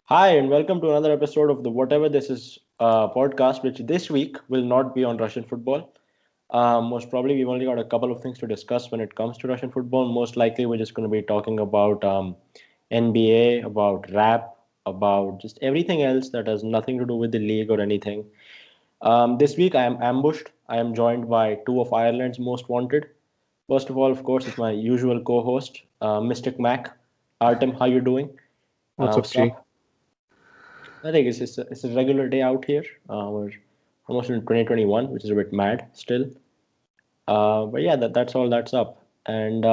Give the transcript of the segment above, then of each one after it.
Hi, and welcome to another episode of the Whatever This Is podcast, which this week will not be on Russian football. Most probably, we've only got a couple of things to discuss when it comes to Russian football. Most likely, we're just going to be talking about NBA, about rap, about just everything else that has nothing to do with the league or anything. This week, I am ambushed. I am joined by two of Ireland's most wanted. First of all, of course, it's my usual co-host, Mystic Mac. Artem, how you doing? What's up, What's G? up? I think it's a regular day out here. We're almost in 2021, which is a bit mad still. But yeah, that's all that's up. And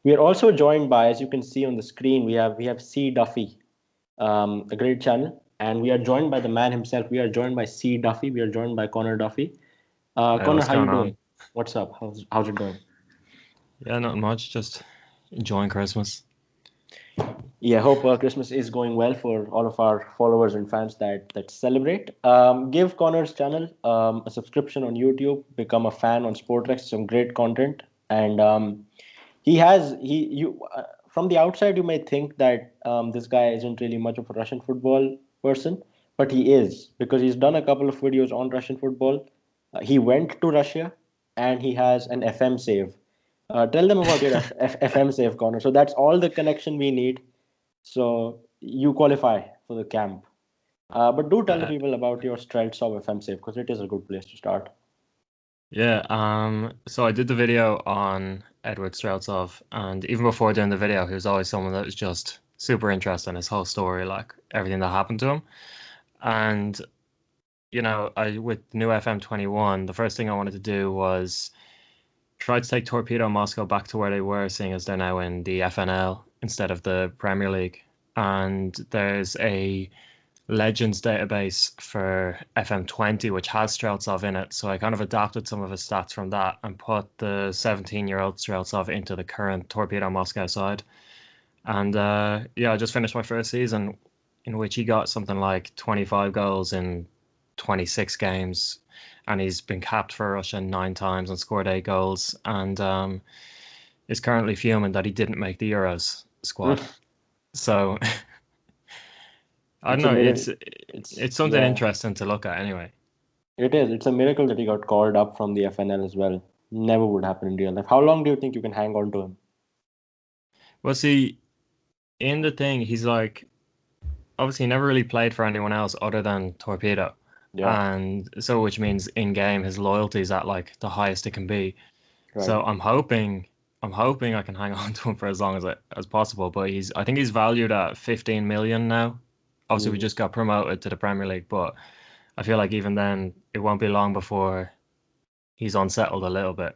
we are also joined by, as you can see on the screen, we have C Duffy, a great channel, and we are joined by the man himself. We are joined by C Duffy. We are joined by Conor Duffy. Hey, Conor, what's how you going doing? on? What's up? How's it going? Yeah, not much. Just enjoying Christmas. Yeah, hope Christmas is going well for all of our followers and fans that celebrate. Give Connor's channel a subscription on YouTube. Become a fan on Sportrex. Some great content, and he has he you from the outside you may think that this guy isn't really much of a Russian football person, but he is because he's done a couple of videos on Russian football. He went to Russia, and he has an FM save. Tell them about your FM save, Connor. So that's all the connection we need, so you qualify for the camp. But do tell the Uh, people about your Streltsov FM safe because it is a good place to start. yeah. So I did the video on Edward Streltsov, and even before doing the video, he was always someone that was just super interested in his whole story, like everything that happened to him. And I with new FM 21, the first thing I wanted to do was try to take Torpedo Moscow back to where they were, seeing as they're now in the FNL instead of the Premier League. And there's a Legends database for FM 20, which has Streltsov in it. So I kind of adapted some of his stats from that and put the 17-year-old Streltsov into the current Torpedo Moscow side. And yeah, I just finished my first season in which he got something like 25 goals in 26 games. And he's been capped for Russia 9 times and scored 8 goals. And is currently fuming that he didn't make the Euros squad. So I don't It's a know. miracle. It's It's something yeah, interesting to look at anyway. it is. It's a miracle that he got called up from the FNL as well. Never would happen in real life. How long do you think you can hang on to him? Well, see, in the thing, he's like obviously he never really played for anyone else other than Torpedo, Yeah, and so which means in game his loyalty is at like the highest it can be. right. So I'm hoping I can hang on to him for as long as possible. But I think he's valued at 15 million now. Obviously, we Mm. just got promoted to the Premier League, but I feel like even then it won't be long before he's unsettled a little bit.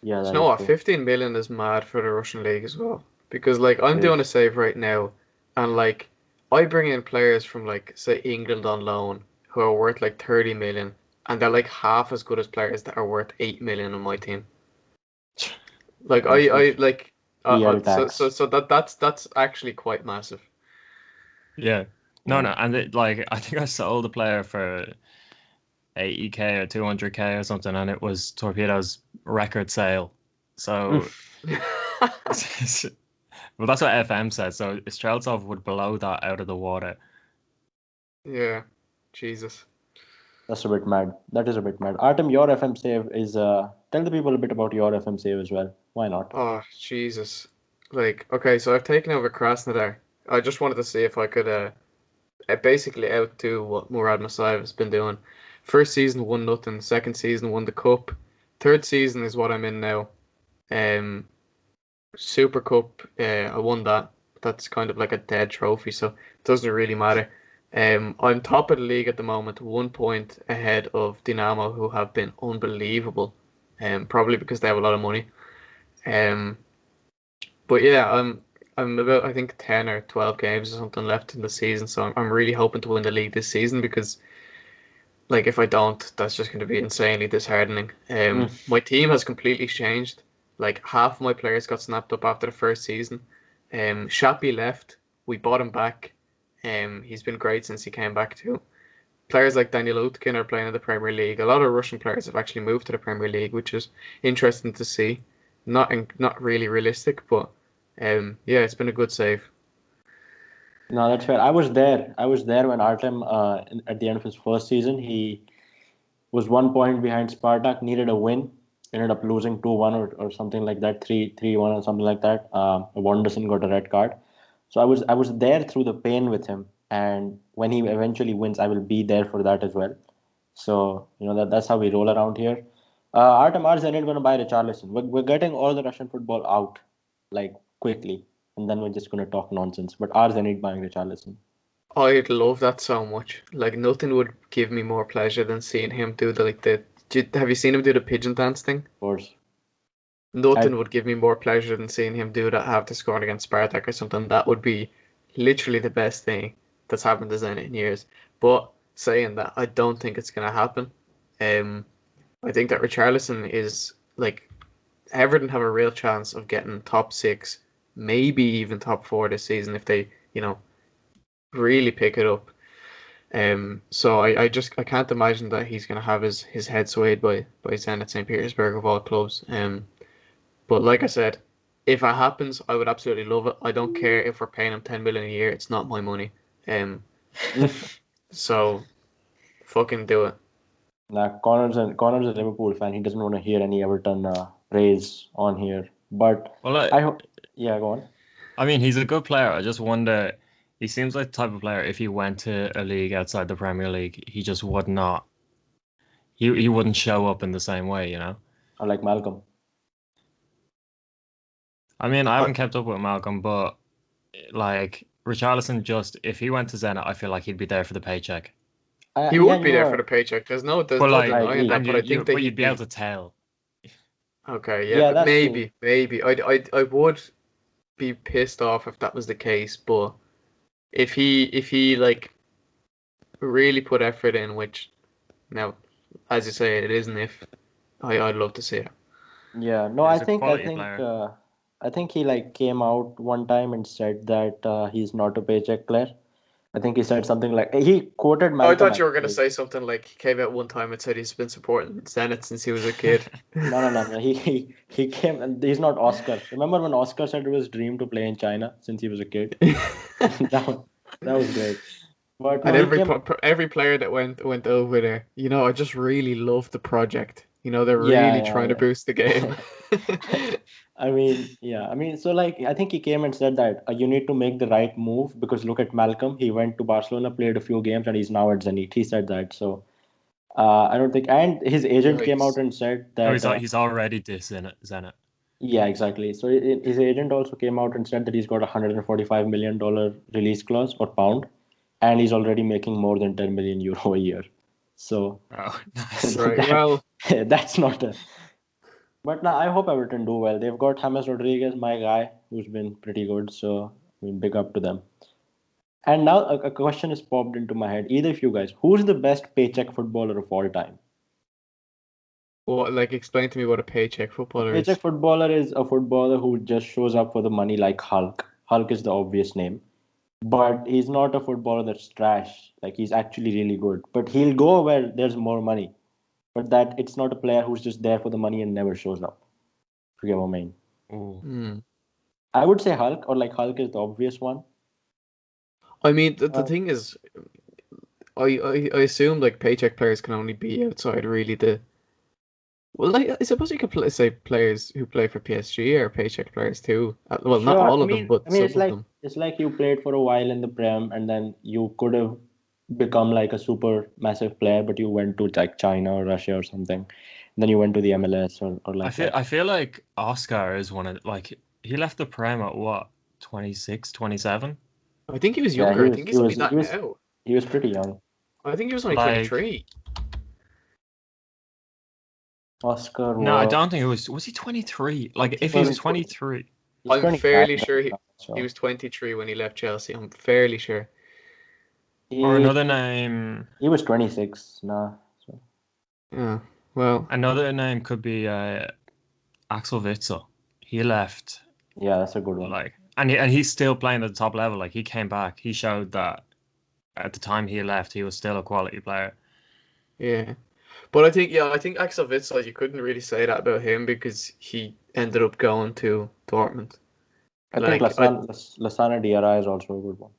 Yeah, Do that you know is what? true. 15 million is mad for the Russian league as well. Because like I'm It doing a is. save right now, and like I bring in players from like say England on loan who are worth like 30 million, and they're like half as good as players that are worth 8 million on my team. Like I That's like PL so so tax. so that's actually quite massive. Yeah. No, Mm. no, and like I think I sold a player for 80k or 200k or something, and it was Torpedo's record sale. So, well, that's what FM said. So Streltsov would blow that out of the water. Yeah, Jesus. That's a bit mad. That is a bit mad. Artem, your FM save is tell the people a bit about your FM save as well. Why not? Oh, Jesus. Like, okay, so I've taken over Krasnodar. I just wanted to see if I could basically outdo what Murad Masayev has been doing. First season won nothing. Second season won the cup. Third season is what I'm in now. Um, Super Cup. I won that. That's kind of like a dead trophy, so it doesn't really matter. I'm top of the league at the moment, 1 point ahead of Dinamo, who have been unbelievable. Probably because they have a lot of money. Um, but yeah, I'm about I think 10 or 12 games or something left in the season, so I'm really hoping to win the league this season because like if I don't, that's just going to be insanely disheartening. Mm. My team has completely changed. Like half of my players got snapped up after the first season. Shapi left. We bought him back. He's been great since he came back too. Players like Daniel Utkin are playing in the Premier League. A lot of Russian players have actually moved to the Premier League, which is interesting to see. Not really realistic, but yeah, it's been a good save. No, that's fair. I was there. I was there when Artem, at the end of his first season, he was 1 point behind Spartak, needed a win, ended up losing 2-1 or something like that, 3-1 or something like that. Wanderson got a red card. So I was there through the pain with him, and when he eventually wins, I will be there for that as well. So that's how we roll around here. Artem, are Zenit going to buy Richarlison? We're getting all the Russian football out like quickly, and then we're just going to talk nonsense. But are Zenit buying Richarlison? I'd love that so much. Like nothing would give me more pleasure than seeing him do have you seen him do the pigeon dance thing? Of course. I Nothing would give me more pleasure than seeing him do that after scoring against Spartak or something. That would be literally the best thing that's happened to Zenit in years. But saying that, I don't think it's gonna happen. Um, I think that Richarlison is like Everton have a real chance of getting top six, maybe even top four this season if they, really pick it up. So I can't imagine that he's gonna have his head swayed by Zenit St. Petersburg of all clubs. But like I said, if it happens, I would absolutely love it. I don't care if we're paying him 10 million a year. It's not my money. Um, so fucking do it. Nah, Connor's a Liverpool fan. He doesn't want to hear any Everton praise on here. But Well, I hope, yeah, go on. I mean, he's a good player. I just wonder. He seems like the type of player. If he went to a league outside the Premier League, he just would not. He wouldn't show up in the same way, you know. I like Malcolm. I mean, I I, haven't kept up with Malcolm, but like Richarlison, just if he went to Zenit, I feel like he'd be there for the paycheck. he Yeah, would be there for the paycheck. There's But no like, I denying agree. that. and But I think that but you'd he'd be able be to tell. okay. Yeah, Yeah, but that's true. maybe. I would be pissed off if that was the case. But if he like really put effort in, which now, as you say, it isn't. If I'd love to see it. Yeah, no, I He's a think I quality think player. uh, I think he like came out one time and said that he's not a paycheck player. I think he said something like he quoted Oh, I Malcolm thought you were gonna actually. say something like he came out one time and said he's been supporting Zenit since he was a kid. No, no, no, no. He came and he's not Oscar. Remember when Oscar said it was dream to play in China since he was a kid? That was, that was great. But no, And he came. every player that went over there, I just really love the project. They're Yeah, really trying to yeah, boost the game. yeah. I mean, yeah. I mean, so like, I think he came and said that you need to make the right move because look at Malcolm. He went to Barcelona, played a few games, and he's now at Zenit. He said that. So I don't think. And his agent came out Yikes. and said No, that. he's already this in it, Zenit. Yeah, exactly. So his agent also came out and said that he's got $145 million release clause or pound, and he's already making more than 10 million euro a year. So Oh, nice. Right. that Well, that's not a. But now I hope Everton do well. They've got James Rodriguez, my guy, who's been pretty good. So I mean, big up to them. And now a question is popped into my head. Either of you guys, who's the best paycheck footballer of all time? explain to me what a paycheck A footballer paycheck is. footballer is a footballer who just shows up for the money like Hulk. Hulk is the obvious name. But he's not a footballer that's trash. Like he's actually really good. But he'll go where there's more money. But that it's not a player who's just there for the money and never shows up. Forget what I mean. Ooh. Hmm. I would say Hulk, or like Hulk is the obvious one. I mean, the Uh, thing is, I assume like paycheck players can only be outside really the. Well, like, I suppose you could say players who play for PSG are paycheck players too. Well, not sure. all of them, I but mean, some of them. it's like you played for a while in the Prem, and then you could have become like a super massive player, but you went to like China or Russia or something. Then you went to the MLS or I like feel that. I feel like Oscar is one of like he left the Prem at what 26, 27. I think he was Yeah, younger. I think he's only that now. he was pretty young. I think he was only Like 23. Oscar no, I was don't think it was he 23? Like he if he's was 23, he's I'm 29 fairly right sure now, he so was 23 when he left Chelsea. I'm fairly sure. or he another name, he was 26 now. So Yeah. Well, another name could be Axel Witsel. He left yeah, that's a good one. like and he's still playing at the top level. Like he came back. He showed that at the time he left, he was still a quality player. yeah. But I think Axel Witsel, you couldn't really say that about him because he ended up going to Dortmund. I think Like I Lasana Diarra is also a good one.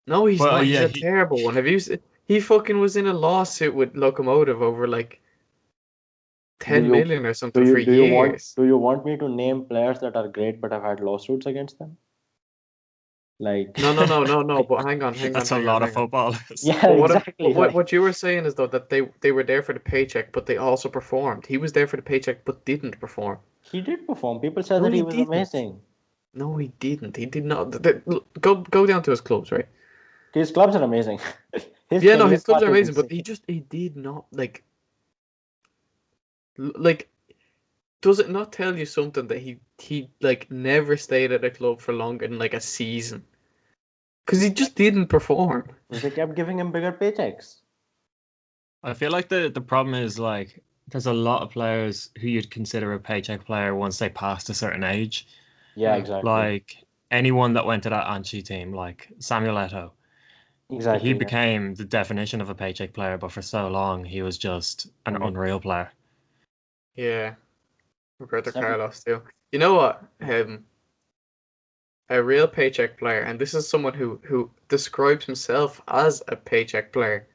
No, he's Well, not. He's yeah, a terrible one. Have you? He fucking was in a lawsuit with Locomotive over like Do 10 you million or something for years. do you want me to name players that are great but have had lawsuits against them? Like No. But hang on, hang on, that's a hang on, lot of hang on. footballers. yeah, But exactly. what you were saying is though that they were there for the paycheck, but they also performed. He was there for the paycheck, but didn't perform. He did perform. People said No, that he he was didn't. amazing. No, he didn't. He did not. Go down to his clubs, right? His clubs are amazing. His Yeah, no, career his clubs path are is amazing, insane. but he did not like. Does it not tell you something that he like never stayed at a club for longer than like a season? Because he just didn't perform. They kept giving him bigger paychecks. I feel like the problem is like there's a lot of players who you'd consider a paycheck player once they passed a certain age. Yeah, Mm. exactly. Like anyone that went to that Anchi team, like Samuel Eto'o, he Exactly. Yeah. became the definition of a paycheck player, but for so long he was just an Only unreal player. Yeah, Roberto Sam- Carlos too. You know what? A real paycheck player, and this is someone who describes himself as a paycheck player,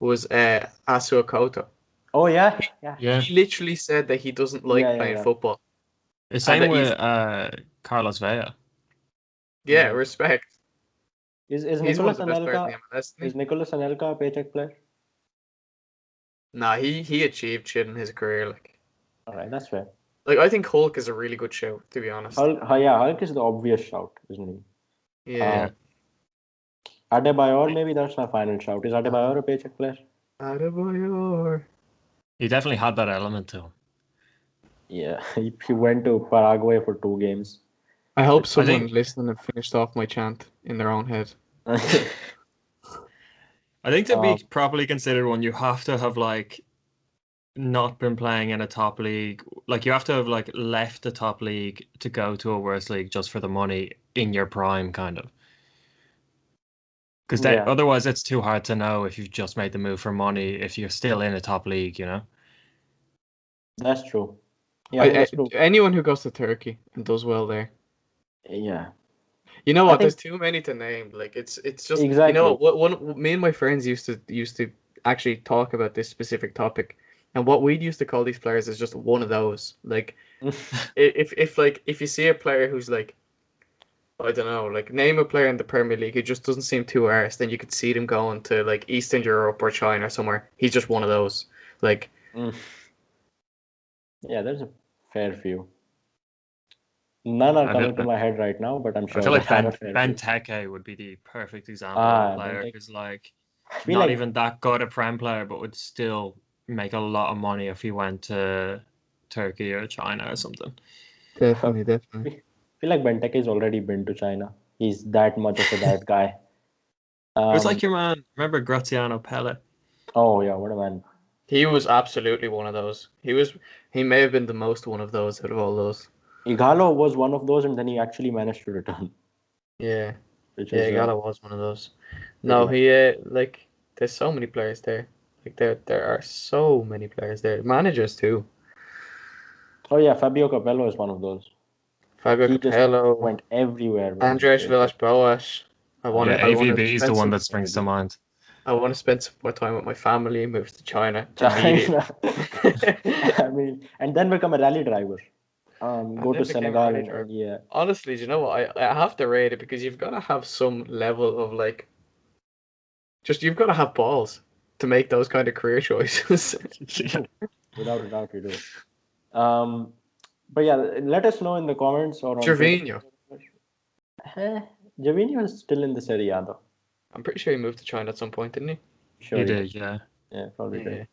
was Asu Okoto. Oh yeah, yeah, Yeah. He literally said that he doesn't like playing yeah. football, The and same that he's with Carlos Vela. yeah, Mm. respect. Is He's one of Nicolas the best players in Anelka the MLS, isn't is he? Nicolas Anelka a paycheck player? Nah, he achieved shit in his career. All right, that's fair. Like I think Hulk is a really good show, to be honest. Hulk is the obvious shout, isn't he? Yeah. Adebayor, maybe that's my final shout. Is Adebayor a paycheck player? Adebayor. He definitely had that element to him. Yeah, he went to Paraguay for 2 games. I hope I someone think listening finished off my chant in their own head. I think to be Um, properly considered one, you have to have like not been playing in a top league. Like you have to have like left the top league to go to a worse league just for the money in your prime, kind of. Because yeah, otherwise, it's too hard to know if you've just made the move for money if you're still in a top league, you know? that's true. Yeah, I think that's true. Anyone who goes to Turkey and does well there. Yeah, You know I what? There's think too many to name. Like it's just you know exactly. what one me and my friends used to actually talk about this specific topic, and what we'd used to call these players is just one of those. Like if you see a player who's like I don't know, like name a player in the Premier League who just doesn't seem too arse, then you could see them going to like Eastern Europe or China or somewhere. He's just one of those. Like Mm. Yeah, there's a fair few. None are I coming to feel, my head right now, but I'm I sure feel there like are a fair few. Benteke would be the perfect example of a player Benteke. who's like I feel not like even that good a Prem player, but would still make a lot of money if he went to Turkey or China or something. definitely. I feel like Benteke's already been to China. He's that much of that guy. It was like Um. your man, remember Graziano Pele? Oh yeah, what a man. He was absolutely one of those. He may have been the most one of those out of all those. Igalo was one of those, and then he actually managed to return, Yeah. which Yeah, is Gala was one of those. pretty. No, he like there's so many players there. Like there are so many players there. Managers too. Oh yeah, Fabio Capello is one of those. Fabio He just Capello, went everywhere with his Andres paycheck. Villas-Boas. Yeah, I want to AVB is the spend one some that springs to mind. I want to spend some more time with my family. Move to China immediately. China. I mean, and then become a rally driver. And Go to then became a Senegal rally and, driver. yeah. Honestly, do you know what? I have to rate it because you've got to have some level of like, just you've got to have balls to make those kind of career choices. Without a doubt, you do. But yeah, let us know in the comments or on Twitter. Gervinho. Javinho is still in the Serie A though. I'm pretty sure he moved to China at some point, didn't he? Sure He he did, yeah. Yeah, probably Yeah. did.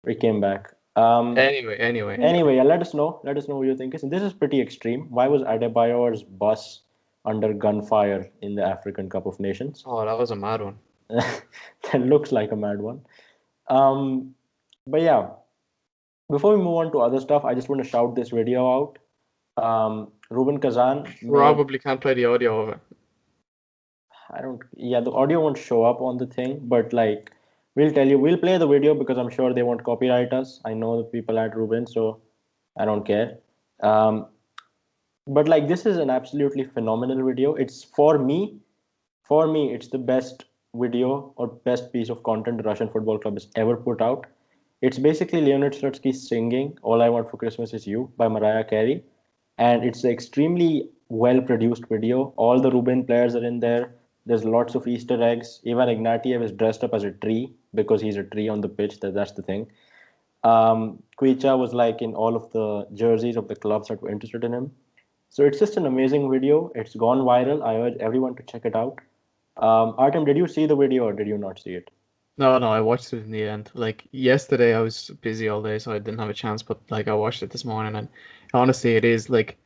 He came back. Anyway. Yeah, let us know. Let us know what you think. This is pretty extreme. Why was Adebayor's bus under gunfire in the African Cup of Nations? Oh, that was a mad one. That looks like a mad one. But yeah, before we move on to other stuff, I just want to shout this video out. Rubin Kazan made, Probably can't play the audio of it. the audio won't show up on the thing, but like we'll play the video because I'm sure they won't copyright us. I know the people at Rubin, so I don't care. But like this is an absolutely phenomenal video. It's for me, For me, it's the best video or best piece of content the Russian Football Club has ever put out. It's basically Leonid Slutsky singing "All I Want for Christmas Is You" by Mariah Carey, and it's an extremely well produced video. All the Rubin players are in there. There's lots of Easter eggs. Ivan Ignatiev is dressed up as a tree because he's a tree on the pitch. That's the thing. Kuicha was like in all of the jerseys of the clubs that were interested in him. So it's just an amazing video. It's gone viral. I urge everyone to check it out. Artem, did you see the video or did you not see it? No, I watched it in the end. Like yesterday, I was busy all day, so I didn't have a chance. But like, I watched it this morning, and honestly, it is like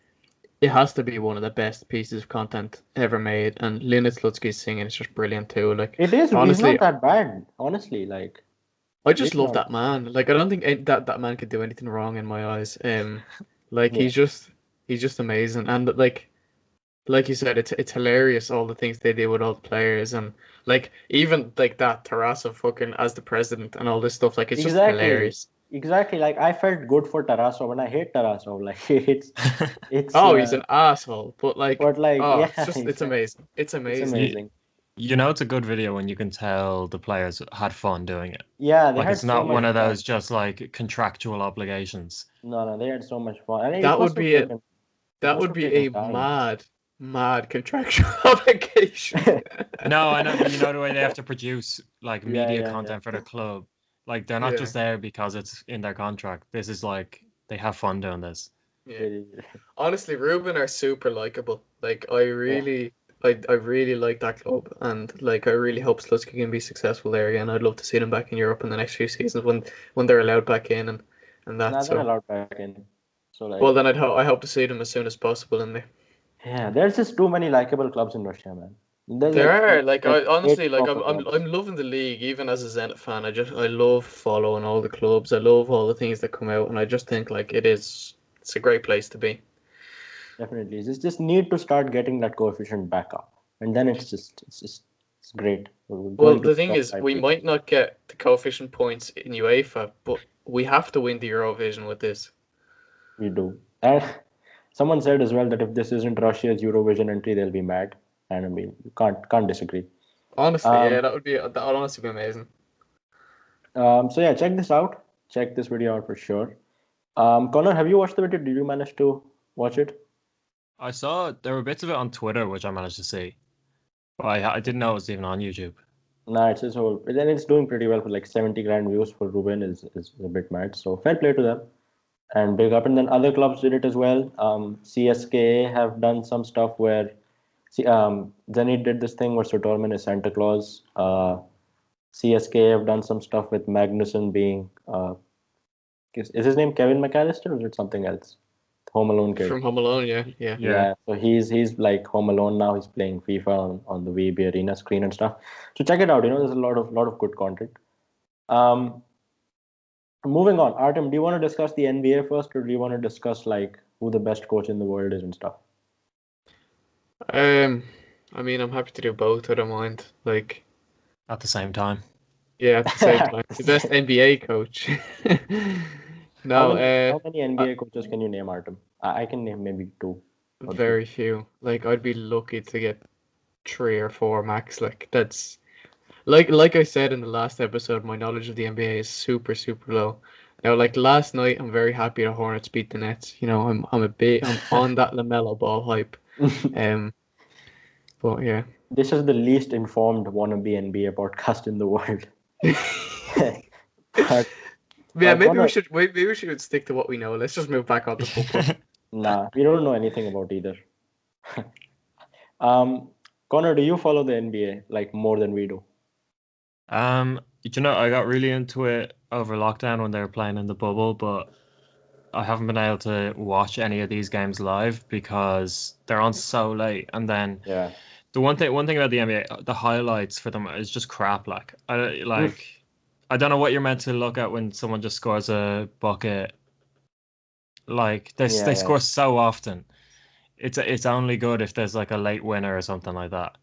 it has to be one of the best pieces of content ever made. And Leonid Slutsky's singing is just brilliant too. Like It is. He's honestly, not that bad. Honestly, like I just it's love not. that man. Like I don't think that man could do anything wrong in my eyes. Like Yeah. he's just amazing, and like you said, it's hilarious all the things they do with all the players, and like even like that Tarasov fucking as the president and all this stuff. Like it's just Exactly. hilarious. Exactly. Like I felt good for Tarasov, and I hate Tarasov. Like it's. Oh, he's an asshole, but like, But like, oh, yeah, it's exactly. amazing. It's It's amazing. amazing. You know, it's a good video when you can tell the players had fun doing it. Yeah, they Like, had it's so not much one of fun. those just like contractual obligations. No, they had so much fun. And it That must would have be taken. It that must would have be taken a time. mad contractual obligation. No, I know, but you know the way they have to produce like Yeah, media yeah, content for the club. Like, they're not Yeah. just there because it's in their contract. This is like they have fun doing this. Yeah. Really. Honestly, Rubin are super likable. Like I really like that club, and like I really hope Slutsky can be successful there again. I'd love to see them back in Europe in the next few seasons when they're allowed back in and that. Now they're So allowed back in. So well, like, then I hope to see them as soon as possible in there. yeah, there's just too many likable clubs in Russia, man. There's There are like I eight honestly like proper clubs. I'm loving the league even as a Zenit fan. I love following all the clubs. I love all the things that come out, and I just think like it's a great place to be. Definitely, just need to start getting that coefficient back up, and then it's great. We're Well, going to the the thing top is, five we teams. might not get the coefficient points in UEFA, but we have to win the Eurovision with this. We do. And someone said as well that if this isn't Russia's Eurovision entry, they'll be mad. And I mean, you can't disagree. Honestly, yeah, Um, that would honestly be amazing. so yeah, check this out. Check this video out for sure. Connor, have you watched the video? Did you manage to watch it? I saw there were bits of it on Twitter which I managed to see, but I didn't know it was even on YouTube. Nah, so then it's doing pretty well for like 70 grand views for Rubin is a bit mad. So fair play to them and big up. And then other clubs did it as well. CSK have done some stuff where Zenit did this thing where Sotorman is Santa Claus. CSK have done some stuff with Magnuson being is his name Kevin McAllister or is it something else? Home Alone kid. From Home Alone, yeah. Yeah, so he's like Home Alone now. He's playing FIFA on the VB Arena screen and stuff. So check it out. You know, there's a lot of good content. Um, moving on, Artem, do you want to discuss the NBA first, or do you want to discuss like who the best coach in the world is and stuff? I mean, I'm happy to do both. I don't mind. Like, At the same time. yeah, at the same time, the best NBA coach. No, How many NBA coaches can you name, Artem? I can name maybe two or three. very few. Like, I'd be lucky to get 3 or 4 max. Like, that's like I said in the last episode, my knowledge of the NBA is super low. Now, like last night, I'm very happy the Hornets beat the Nets. You know, I'm on that LaMelo Ball hype. But yeah. This is the least informed wannabe NBA podcast in the world. But, Yeah, maybe Connor, we should stick to what we know. Let's just move back on to football. nah, we don't know anything about either. Connor, do you follow the NBA like more than we do? You know, I got really into it over lockdown when they were playing in the bubble, but I haven't been able to watch any of these games live because they're on so late. And then Yeah. the one thing about the NBA, the highlights for them is just crap. I don't know what you're meant to look at when someone just scores a bucket. Like they Yeah. score so often. It's only good if there's like a late winner or something like that.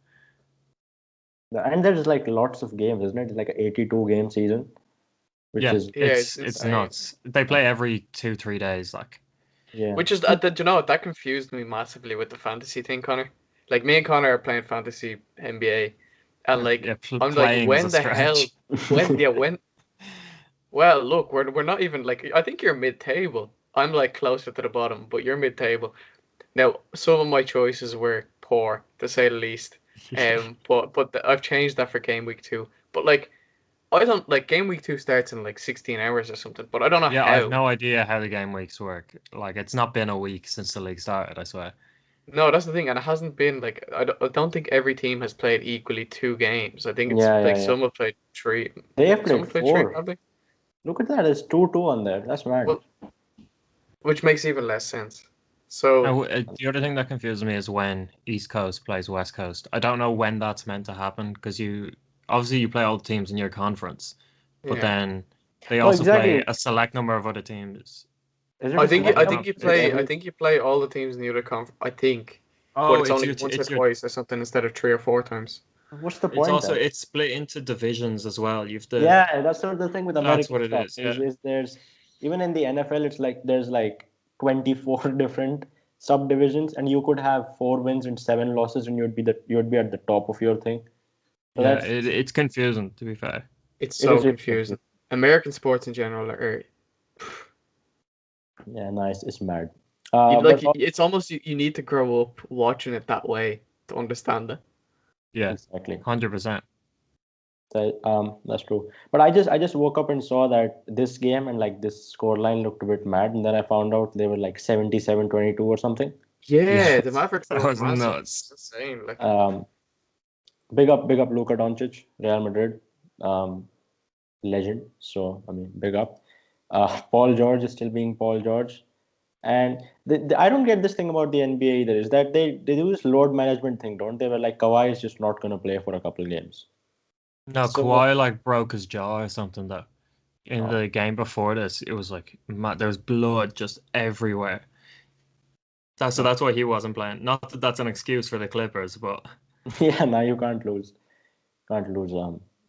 And there's like lots of games, isn't it? It's like an 82 game season, which Yeah, is Yeah, it's insane. nuts. They play every 2-3 days. Like, yeah. Which is, do you know what, that confused me massively with the fantasy thing, Connor. Like me and Connor are playing fantasy NBA, and like Yeah, I'm like, playing is a when the hell, stretch. when? Well, look, we're not even like. I think you're mid-table. I'm like closer to the bottom, but you're mid-table. Now, some of my choices were poor, to say the least. I've changed that for game week 2. But like, I don't like game week 2 starts in like 16 hours or something. But I don't know Yeah, I have how. no idea how the game weeks work. Like, it's not been a week since the league started, I swear. No, that's the thing, and it hasn't been like I don't think every team has played equally 2 games. I think it's Yeah, yeah, like yeah. some have played 3. They have Some played have played 3 4. probably. Look at that. It's 2-2 on there. That's mad. Well, which makes even less sense. So Now, the other thing that confuses me is when East Coast plays West Coast. I don't know when that's meant to happen because you obviously you play all the teams in your conference, but yeah, then they No, also play exactly. a select number of other teams. Is it I a think So select you I number? think don't. you Is it play I every? think you play all the teams in the other conference. I think, but Oh, it's it's only your once or it's your twice or something instead of 3 or 4 times. What's the it's point also then? it's split into divisions as well. You've the Yeah, that's sort of the thing with that's American what it stuff. is. Is Yeah. is there's even in the NFL, it's like there's like 24 different subdivisions, and you could have 4 wins and 7 losses, and you'd be at the top of your thing. So Yeah, that's it's confusing to be fair. It's it so is really confusing. confusing. American sports in general are Yeah, nice. It's mad. you But like it's almost you need to grow up watching it that way to understand it. Yeah, exactly. 100%. That's true. But I just woke up and saw that this game and like this scoreline looked a bit mad, and then I found out they were like 77-22 or something. Yeah, Yeah, the Mavericks that were was massive. nuts. It's insane. Like Um, big up Luka Doncic, Real Madrid, legend. So I mean, big up. Paul George is still being Paul George, and I don't get this thing about the NBA either. Is that they do this load management thing, don't they? Where like Kawhi is just not gonna play for a couple games. No, So Kawhi like broke his jaw or something though. In uh, the game before this, it was like there was blood just everywhere. That's why he wasn't playing. Not that that's an excuse for the Clippers, but yeah, now you can't lose. Can't lose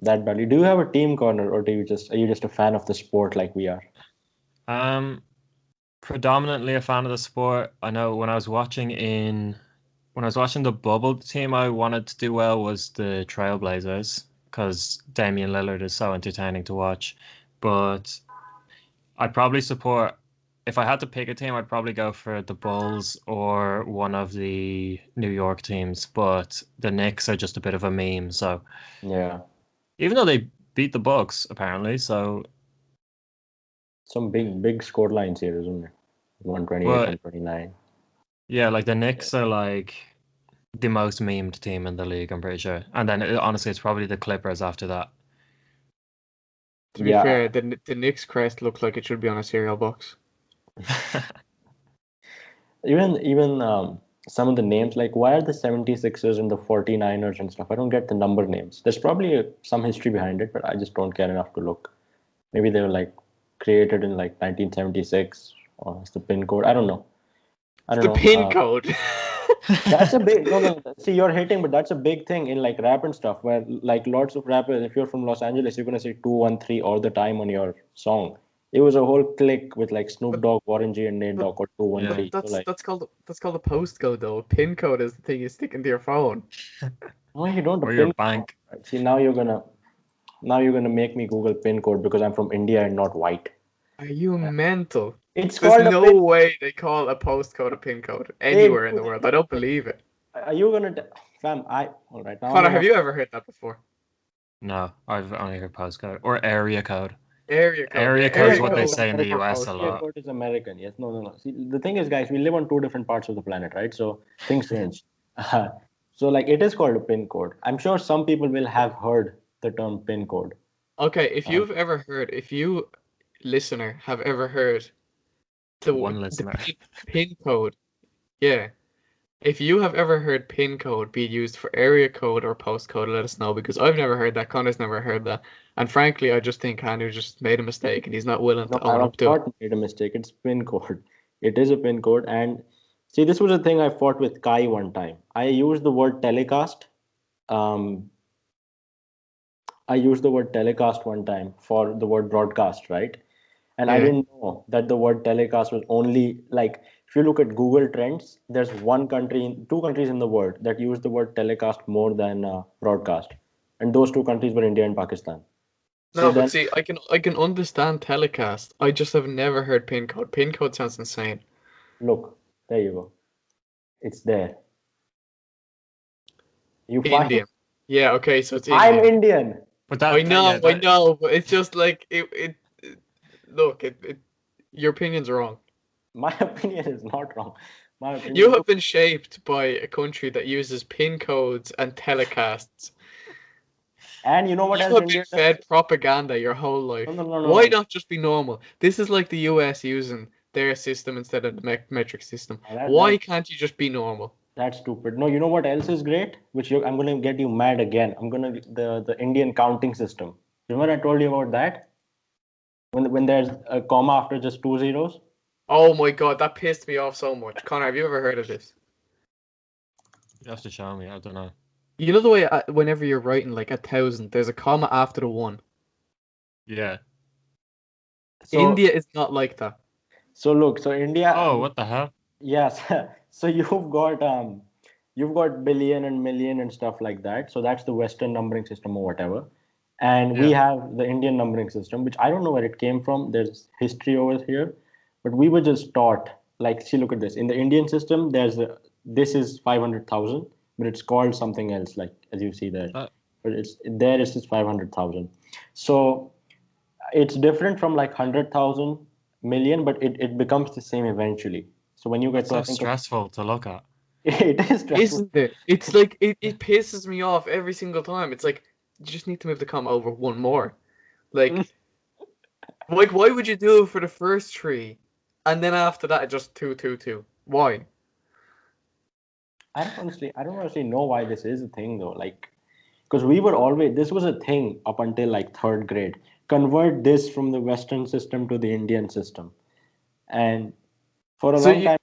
that badly. Do you have a team corner, or are you just a fan of the sport like we are? um, predominantly a fan of the sport. I know when I was watching the bubble, the team I wanted to do well was the Trailblazers because Damian Lillard is so entertaining to watch. But I'd probably support, if I had to pick a team, I'd probably go for the Bulls or one of the New York teams. But the Knicks are just a bit of a meme. So Yeah, even though they beat the Bucks, apparently, so some big score lines here, isn't it? 128, but 129. yeah, like the Knicks are like the most memed team in the league, I'm pretty sure. And then honestly, it's probably the Clippers after that. to be Yeah, fair, the Knicks crest looks like it should be on a cereal box. even some of the names, like why are the 76ers and the 49ers and stuff? I don't get the number names. There's probably some history behind it, but I just don't care enough to look. Maybe they were like created in like 1976, or it's the pin code. I don't know. I don't The know. pin code. That's a big no. See, you're hating, but that's a big thing in like rap and stuff. Where like lots of rappers, if you're from Los Angeles, you're gonna say 213 all the time on your song. It was a whole clique with like Snoop but Dogg, Warren G, and Nate but Dogg or but 213. So like, that's called a postcode though. A pin code is the thing you stick into your phone. no, you don't. A Or your pin. bank. See, now you're gonna make me Google pin code because I'm from India and not white. Are you mental? It's There's called a no pin. way they call a postcode a pin code Hey, anywhere in dude, the world. I don't believe it. are you gonna, fam? All right. Now I'm Connor, have gonna. you ever heard that before? No, I've only heard postcode or area code. Area code, yeah, Area code is area what they code say in the over US a Area postcode. lot. code is American. Yes. No, no, no. See, the thing is, guys, we live on two different parts of the planet, right? So things change. So like, it is called a pin code. I'm sure some people will have heard the term pin code. Okay, Um, if you listener have ever heard One the listener. pin code, yeah. If you have ever heard pin code be used for area code or postcode, let us know because I've never heard that. Connor's never heard that. And frankly, I just think Connor just made a mistake and he's not willing no, to I own have up to it. not made a mistake. It's pin code. It is a pin code. And see, this was a thing I fought with Kai one time. I used the word telecast. Um, I used the word telecast one time for the word broadcast, right? And I Yeah. didn't know that the word telecast was only like if you look at Google Trends, there's two countries in the world that use the word telecast more than broadcast, and those two countries were India and Pakistan. So No, but then, see, I can understand telecast. I just have never heard pin code. Pin code sounds insane. look, there you go. It's there. You find Indian. Yeah, okay, so it's I'm Indian. Indian. But that, I that- know, yeah, I that- know, but it's just like look, your opinion's wrong. My opinion is not wrong. My opinion. You have been shaped by a country that uses pin codes and telecasts. And you know what You else have been India does? fed propaganda your whole life. No. Why not just be normal? This is like the US using their system instead of the metric system. Why can't you just be normal? That's stupid. No, you know what else is great? I'm going to get you mad again. The Indian counting system. Remember I told you about that? When there's a comma after just two zeros? Oh my god, that pissed me off so much. Connor, have you ever heard of this? you have to show me. I don't know. You know the way whenever you're writing like 1,000, there's a comma after the one. Yeah. So, India is not like that. So look, so India. Oh, what the hell? Yes. So you've got billion and million and stuff like that. So that's the Western numbering system or whatever. And we have the Indian numbering system, which I don't know where it came from. There's history over here, but we were just taught. Like, see, look at this. In the Indian system, this is 500,000, but it's called something else. Like as you see there, but it's just 500,000. So it's different from like 100,000 million, but it becomes the same eventually. So when you get It's so stressful to look at. it is stressful. Isn't it? It's like it pisses me off every single time. It's like you just need to move the comma over one more. Like why would you do it for the first three and then after that just 2 2 2? Why? I don't honestly know why this is a thing though. Like, because this was a thing up until like third grade. Convert this from the Western system to the Indian system, and for a long time.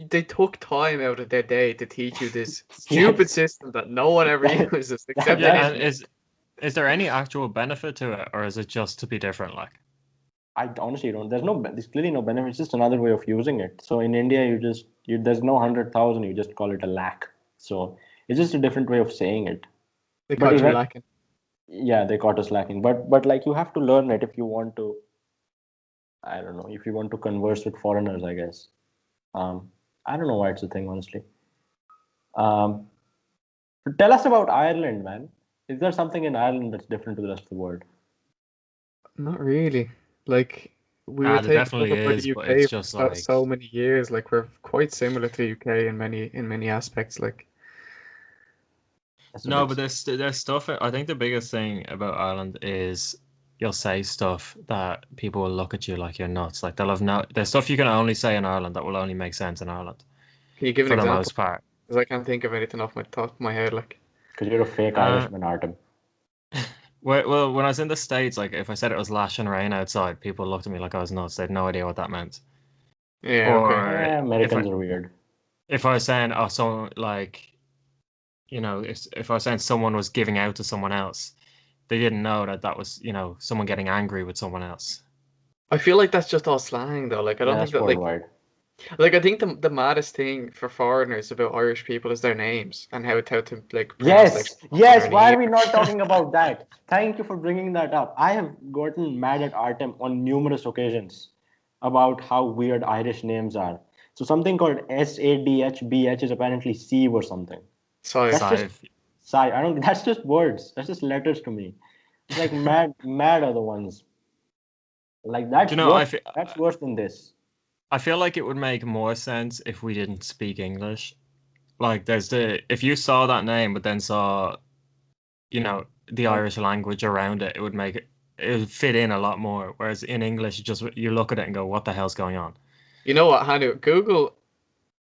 They took time out of their day to teach you this stupid system that no one ever uses except Yeah, in and is there any actual benefit to it, or is it just to be different? Like, I honestly don't. There's clearly no benefit. It's just another way of using it. So in India, there's no 100,000. You just call it a lakh. So it's just a different way of saying it. They caught you lacking. Yeah, they caught us lacking. But like you have to learn it if you want to. I don't know, if you want to converse with foreigners, I guess. I don't know why it's a thing, honestly. Tell us about Ireland, man. Is there something in Ireland that's different to the rest of the world? Not really. Like we there were taken definitely over by is, the but UK it's for just so, like so many years. Like we're quite similar to UK in many aspects. Like no, but there's stuff. I think the biggest thing about Ireland is you'll say stuff that people will look at you like you're nuts. Like there's stuff you can only say in Ireland that will only make sense in Ireland. Can you give an for the example? most part. Because I can't think of anything off my top of my head. Like Because you're a fake Irishman, Artem. Well, when I was in the States, like if I said it was lashing rain outside, people looked at me like I was nuts. They had no idea what that meant. yeah, okay. Americans are weird. If I was saying, oh, someone like, if I was saying someone was giving out to someone else, they didn't know that was, someone getting angry with someone else. I feel like that's just all slang though. Like I don't think that I think the maddest thing for foreigners about Irish people is their names and how to like pronounce yes. Why are we not talking about that? Thank you for bringing that up. I have gotten mad at Artem on numerous occasions about how weird Irish names are. So something called SADHBH is apparently Sieve or something. Sorry. That's just words. That's just letters to me. It's like mad are the ones. Like that's that's worse than this. I feel like it would make more sense if we didn't speak English. Like if you saw that name but then saw, the Irish language around it, it would fit in a lot more. Whereas in English, you look at it and go, what the hell's going on? You know what, Hanu? Google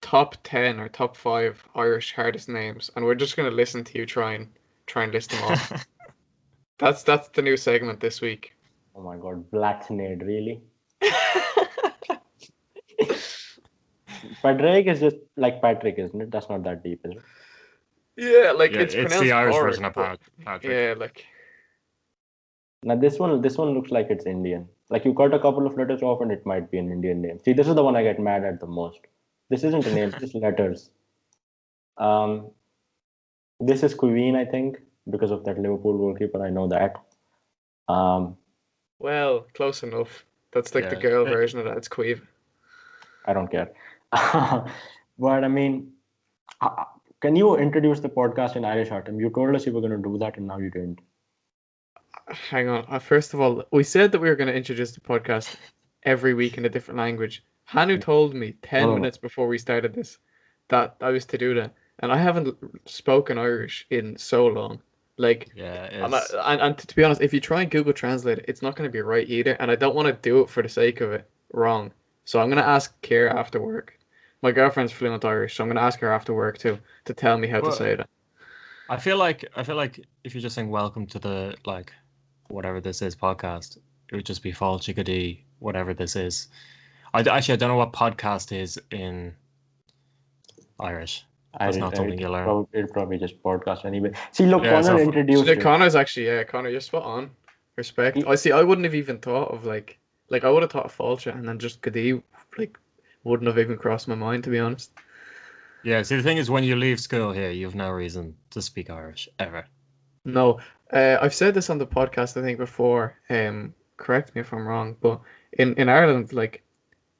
top 10 or top 5 Irish hardest names, and we're just gonna listen to you try and list them off. That's the new segment this week. Oh my god, Blacknade, really? Patrick is just like Patrick, isn't it? That's not that deep, is it? Yeah, like it's pronounced the Irish Taured, version of Patrick. Yeah, like Now this one looks like it's Indian. Like you cut a couple of letters off and it might be an Indian name. See, this is the one I get mad at the most. This isn't a name, it's just letters. Um, this is Queen, I think, because of that Liverpool goalkeeper. I know that. Um, Well, close enough. That's like the Yeah. girl version of that. It's Queeve. I don't care. But I mean, uh, can you introduce the podcast in Irish, Artem? You told us you were going to do that, and now you didn't. Hang on. First of all, we said that we were going to introduce the podcast every week in a different language. Hanu told me 10 No. minutes before we started this that I was to do that. And I haven't spoken Irish in so long. Like, Yeah, and to be honest, if you try and Google Translate it, it's not going to be right either. And I don't want to do it for the sake of it wrong. So I'm going to ask Kira after work. My girlfriend's fluent Irish, so I'm going to ask her after work too to tell me how to Well, say that. I feel like if you're just saying welcome to the like whatever this is podcast, it would just be Fall Chickadee, whatever this is. I don't know what podcast is in Irish. That's not something you learn. It'll probably just podcast anyway. See, look, Yeah, Connor so- introduced So it. Connor's actually, yeah, Connor, you're spot on. Respect. He- I see. I wouldn't have even thought of like I would have thought of Falcha and then just Cadee, like, wouldn't have even crossed my mind to be honest. Yeah, see the thing is when you leave school here, you've no reason to speak Irish ever. No, I've said this on the podcast I think before. Correct me if I'm wrong, but in Ireland, like,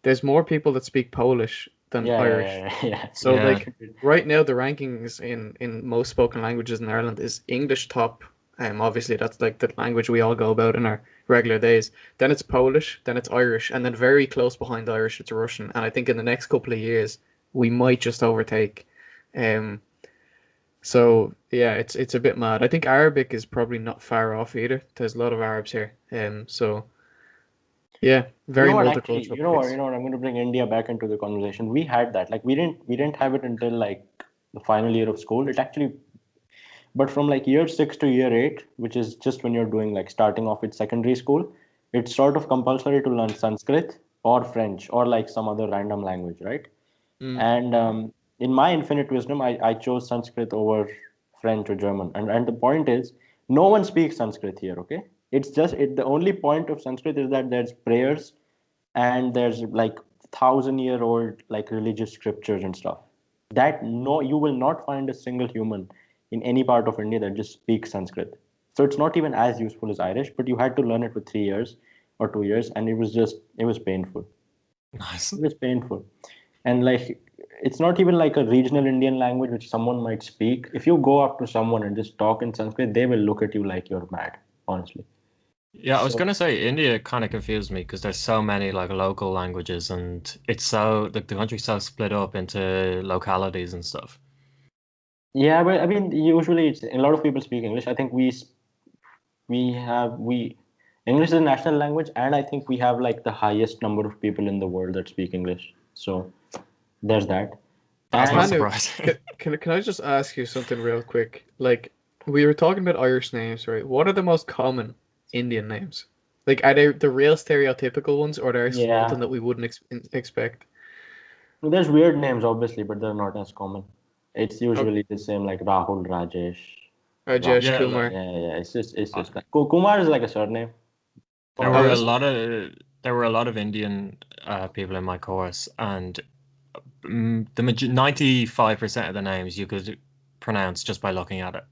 there's more people that speak Polish than Irish. Yeah. So Yeah. like right now the rankings in most spoken languages in Ireland is English top. Obviously that's like the language we all go about in our regular days. Then it's Polish, then it's Irish, and then very close behind Irish it's Russian. And I think in the next couple of years we might just overtake. So yeah, it's a bit mad. I think Arabic is probably not far off either. There's a lot of Arabs here. So yeah, very you know what, multicultural. actually, place. you know what, I'm going to bring India back into the conversation. We had that. Like, we didn't have it until like the final year of school. It actually, but from like year 6 to year 8, which is just when you're doing like starting off with secondary school, it's sort of compulsory to learn Sanskrit or French or like some other random language, right? And in my infinite wisdom, I chose Sanskrit over French or German. And the point is, no one speaks Sanskrit here, okay? It's just the only point of Sanskrit is that there's prayers and there's like 1,000-year-old like religious scriptures and stuff. That no, you will not find a single human in any part of India that just speaks Sanskrit. So it's not even as useful as Irish, but you had to learn it for 3 years or 2 years, and it was painful. Nice. It was painful. And like it's not even like a regional Indian language which someone might speak. If you go up to someone and just talk in Sanskrit, they will look at you like you're mad, honestly. Yeah, I was So- gonna say India kind of confused me because there's so many like local languages and it's so like the country's so split up into localities and stuff. Yeah, but I mean, usually it's a lot of people speak English. I think we English is a national language, and I think we have like the highest number of people in the world that speak English. So there's that. That's And- not Manu, surprising. Can I just ask you something real quick? Like, we were talking about Irish names, right? What are the most common Indian names? Like, are they the real stereotypical ones, or are there Yeah. something that we wouldn't expect? There's weird names, obviously, but they're not as common. It's usually the same, like Rahul, Rajesh. Rajesh Yeah, Kumar. Yeah. It's just like Kumar is like a surname. There Oh, were a is it? lot of Indian people in my course, and the 95% of the names you could pronounce just by looking at it.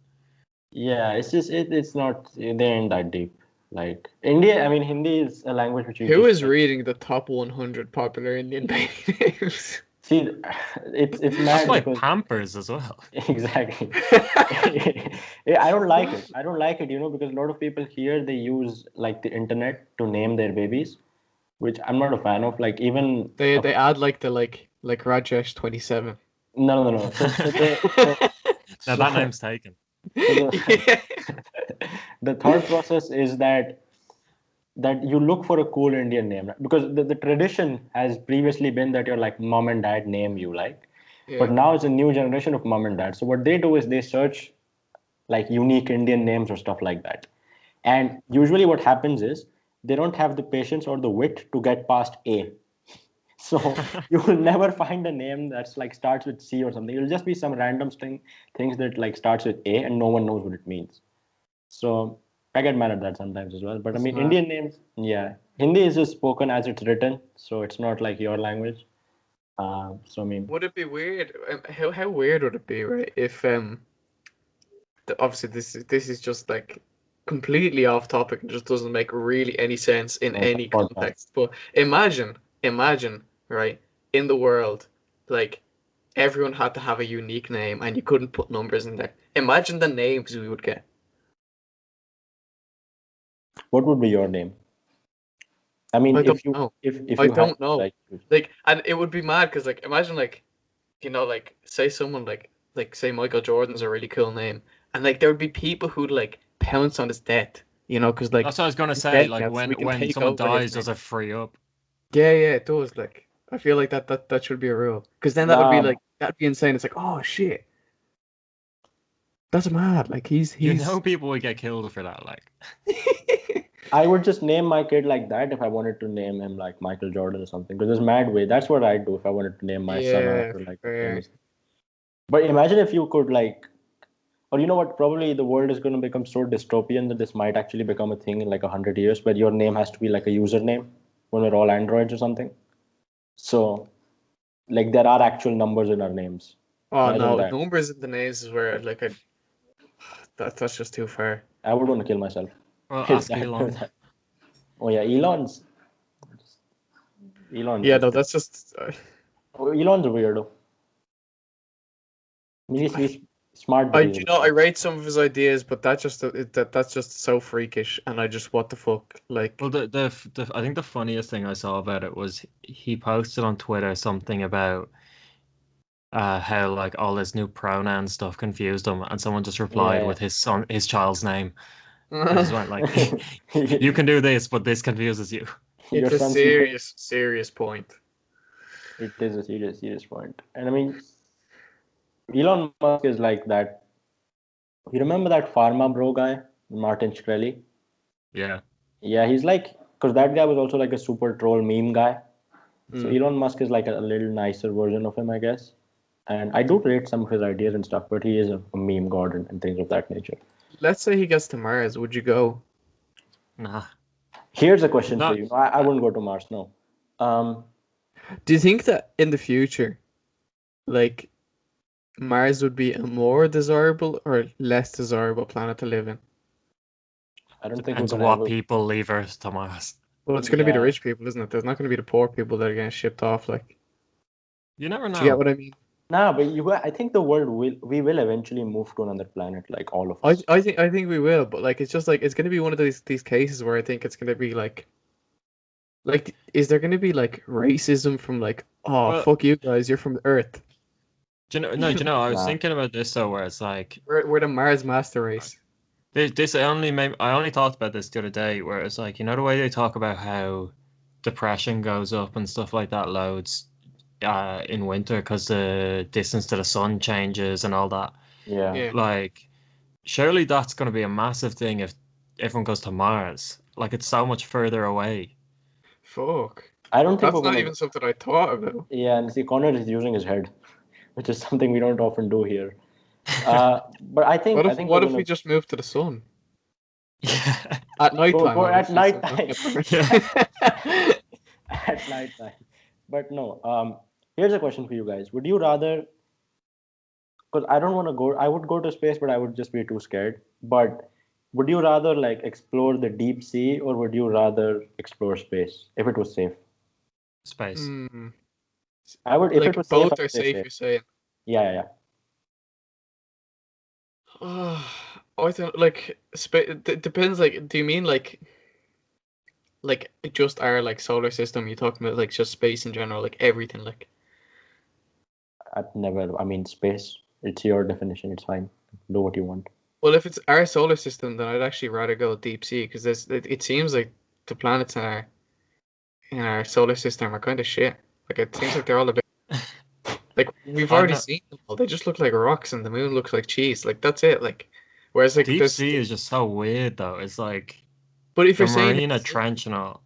Yeah, it's just it's not they ain't that deep. Like India, I mean, Hindi is a language which you Who just is reading the top 100 popular Indian names? see. It's That's mad like because Pampers as well. exactly. I don't like it. I don't like it, because a lot of people here they use like the internet to name their babies, which I'm not a fan of. Like even They add like the like Rajesh 27. no. Now that name's taken. The thought process is that you look for a cool Indian name, right? Because the tradition has previously been that your like mom and dad name you like, but Yeah. now it's a new generation of mom and dad. So what they do is they search like unique Indian names or stuff like that. And usually what happens is they don't have the patience or the wit to get past A. So you will never find a name that's like starts with C or something. It'll just be some random things that like starts with A and no one knows what it means. So I get mad at that sometimes as well. But I That's mean, mad. Indian names, yeah. Hindi is just spoken as it's written, so it's not like your language. So I mean, Would it be weird? How weird would it be, right? If obviously this is just like completely off topic and just doesn't make really any sense in no, it's a any podcast. context. But imagine, right, in the world, like everyone had to have a unique name and you couldn't put numbers in there. Imagine the names we would get. What would be your name? I mean, I don't know. if I you had don't know. like, Like, and it would be mad because, like, imagine, like, like, say someone like, say Michael Jordan's a really cool name, and like, there would be people who'd like pounce on his death, because like, That's what I was gonna he's say. dead Like now, so we can when take someone over his dies, name. does it free up? Yeah, it does. Like, I feel like that should be a rule, because then that would be nah, like, that'd be insane. It's like, oh shit, that's mad. Like, he's. People would get killed for that. Like, I would just name my kid like that if I wanted to name him like Michael Jordan or something. Because there's mad way. That's what I'd do if I wanted to name my son Yeah, after like a fair. famous. But imagine if you could like, or you know what? Probably the world is going to become so dystopian that this might actually become a thing in like 100 years, where your name has to be like a username when we're all androids or something. So like there are actual numbers in our names. Oh Imagine no, that. numbers in the names is where like that's just too far. I would want to kill myself. well, If ask that, Elon. oh yeah, Elon's Yeah, just no, that's just. Elon's a weirdo. I mean, he's smart, but I he's a I weirdo. rate some of his ideas, but that's just so freakish, and I just what the fuck Well, like. the I think the funniest thing I saw about it was he posted on Twitter something about how like all this new pronoun stuff confused him, and someone just replied Yeah, with his child's name. I just went like, yeah. you can do this, but this confuses you. Your It's a son's name. serious point. It is a serious point. And I mean, Elon Musk is like that. You remember that Pharma Bro guy, Martin Shkreli? Yeah. Yeah, he's like, because that guy was also like a super troll meme guy. So Mm. Elon Musk is like a little nicer version of him, I guess. And I do rate some of his ideas and stuff, but he is a meme god and things of that nature. Let's say he gets to Mars, would you go? Nah. Here's a question for Not. you. No, I wouldn't go to Mars, no. Um, Do you think that in the future, like Mars would be a more desirable or less desirable planet to live in? I don't think we're Depends on gonna what ever. people leave Earth to Mars. Well, it's going to be the Yeah. rich people, isn't it? There's not going to be the poor people that are getting shipped off. Like, You never do you get know. what I mean? Nah, but I think the world we will eventually move to another planet, like all of I us. I think I think we will, but like it's just like it's gonna be one of these cases where I think it's gonna be like is there gonna be like racism from like oh Well, fuck you guys, you're from Earth. do you know? No, do you know? I was Nah. thinking about this though, where it's like We're the Mars master race. this. I only thought about this the other day, where it's like the way they talk about how depression goes up and stuff like that loads in winter because the distance to the sun changes and all that. Yeah. Yeah. Like, surely that's going to be a massive thing if everyone goes to Mars. Like, it's so much further away. Fuck. I don't think That's we're not gonna. even something I thought about. Yeah, and see, Connor is using his head, which is something we don't often do here. But I think we're What if we gonna just move to the sun? Yeah. At night time, go at obviously. night So time. At night time. But no. Here's a question for you guys. Would you rather? Because I don't want to go. I would go to space, but I would just be too scared. But would you rather like explore the deep sea, or would you rather explore space if it was safe? Space. Hmm. I would if it Like was safe. both I'd are say safe, safe. you're saying. Yeah. I think like it depends. Like, do you mean like just our like solar system? You talking about like just space in general, like everything, like. I'd never. I mean, space. It's your definition. It's fine. Do what you want. Well, if it's our solar system, then I'd actually rather go deep sea because it seems like the planets in our solar system are kind of shit. Like it seems like they're all a bit like we've I already know. seen them all. They just look like rocks, and the moon looks like cheese. Like that's it. Like whereas like Deep this, sea is just so weird, though. It's like but if the you're saying Marina it's safe, Trench and all.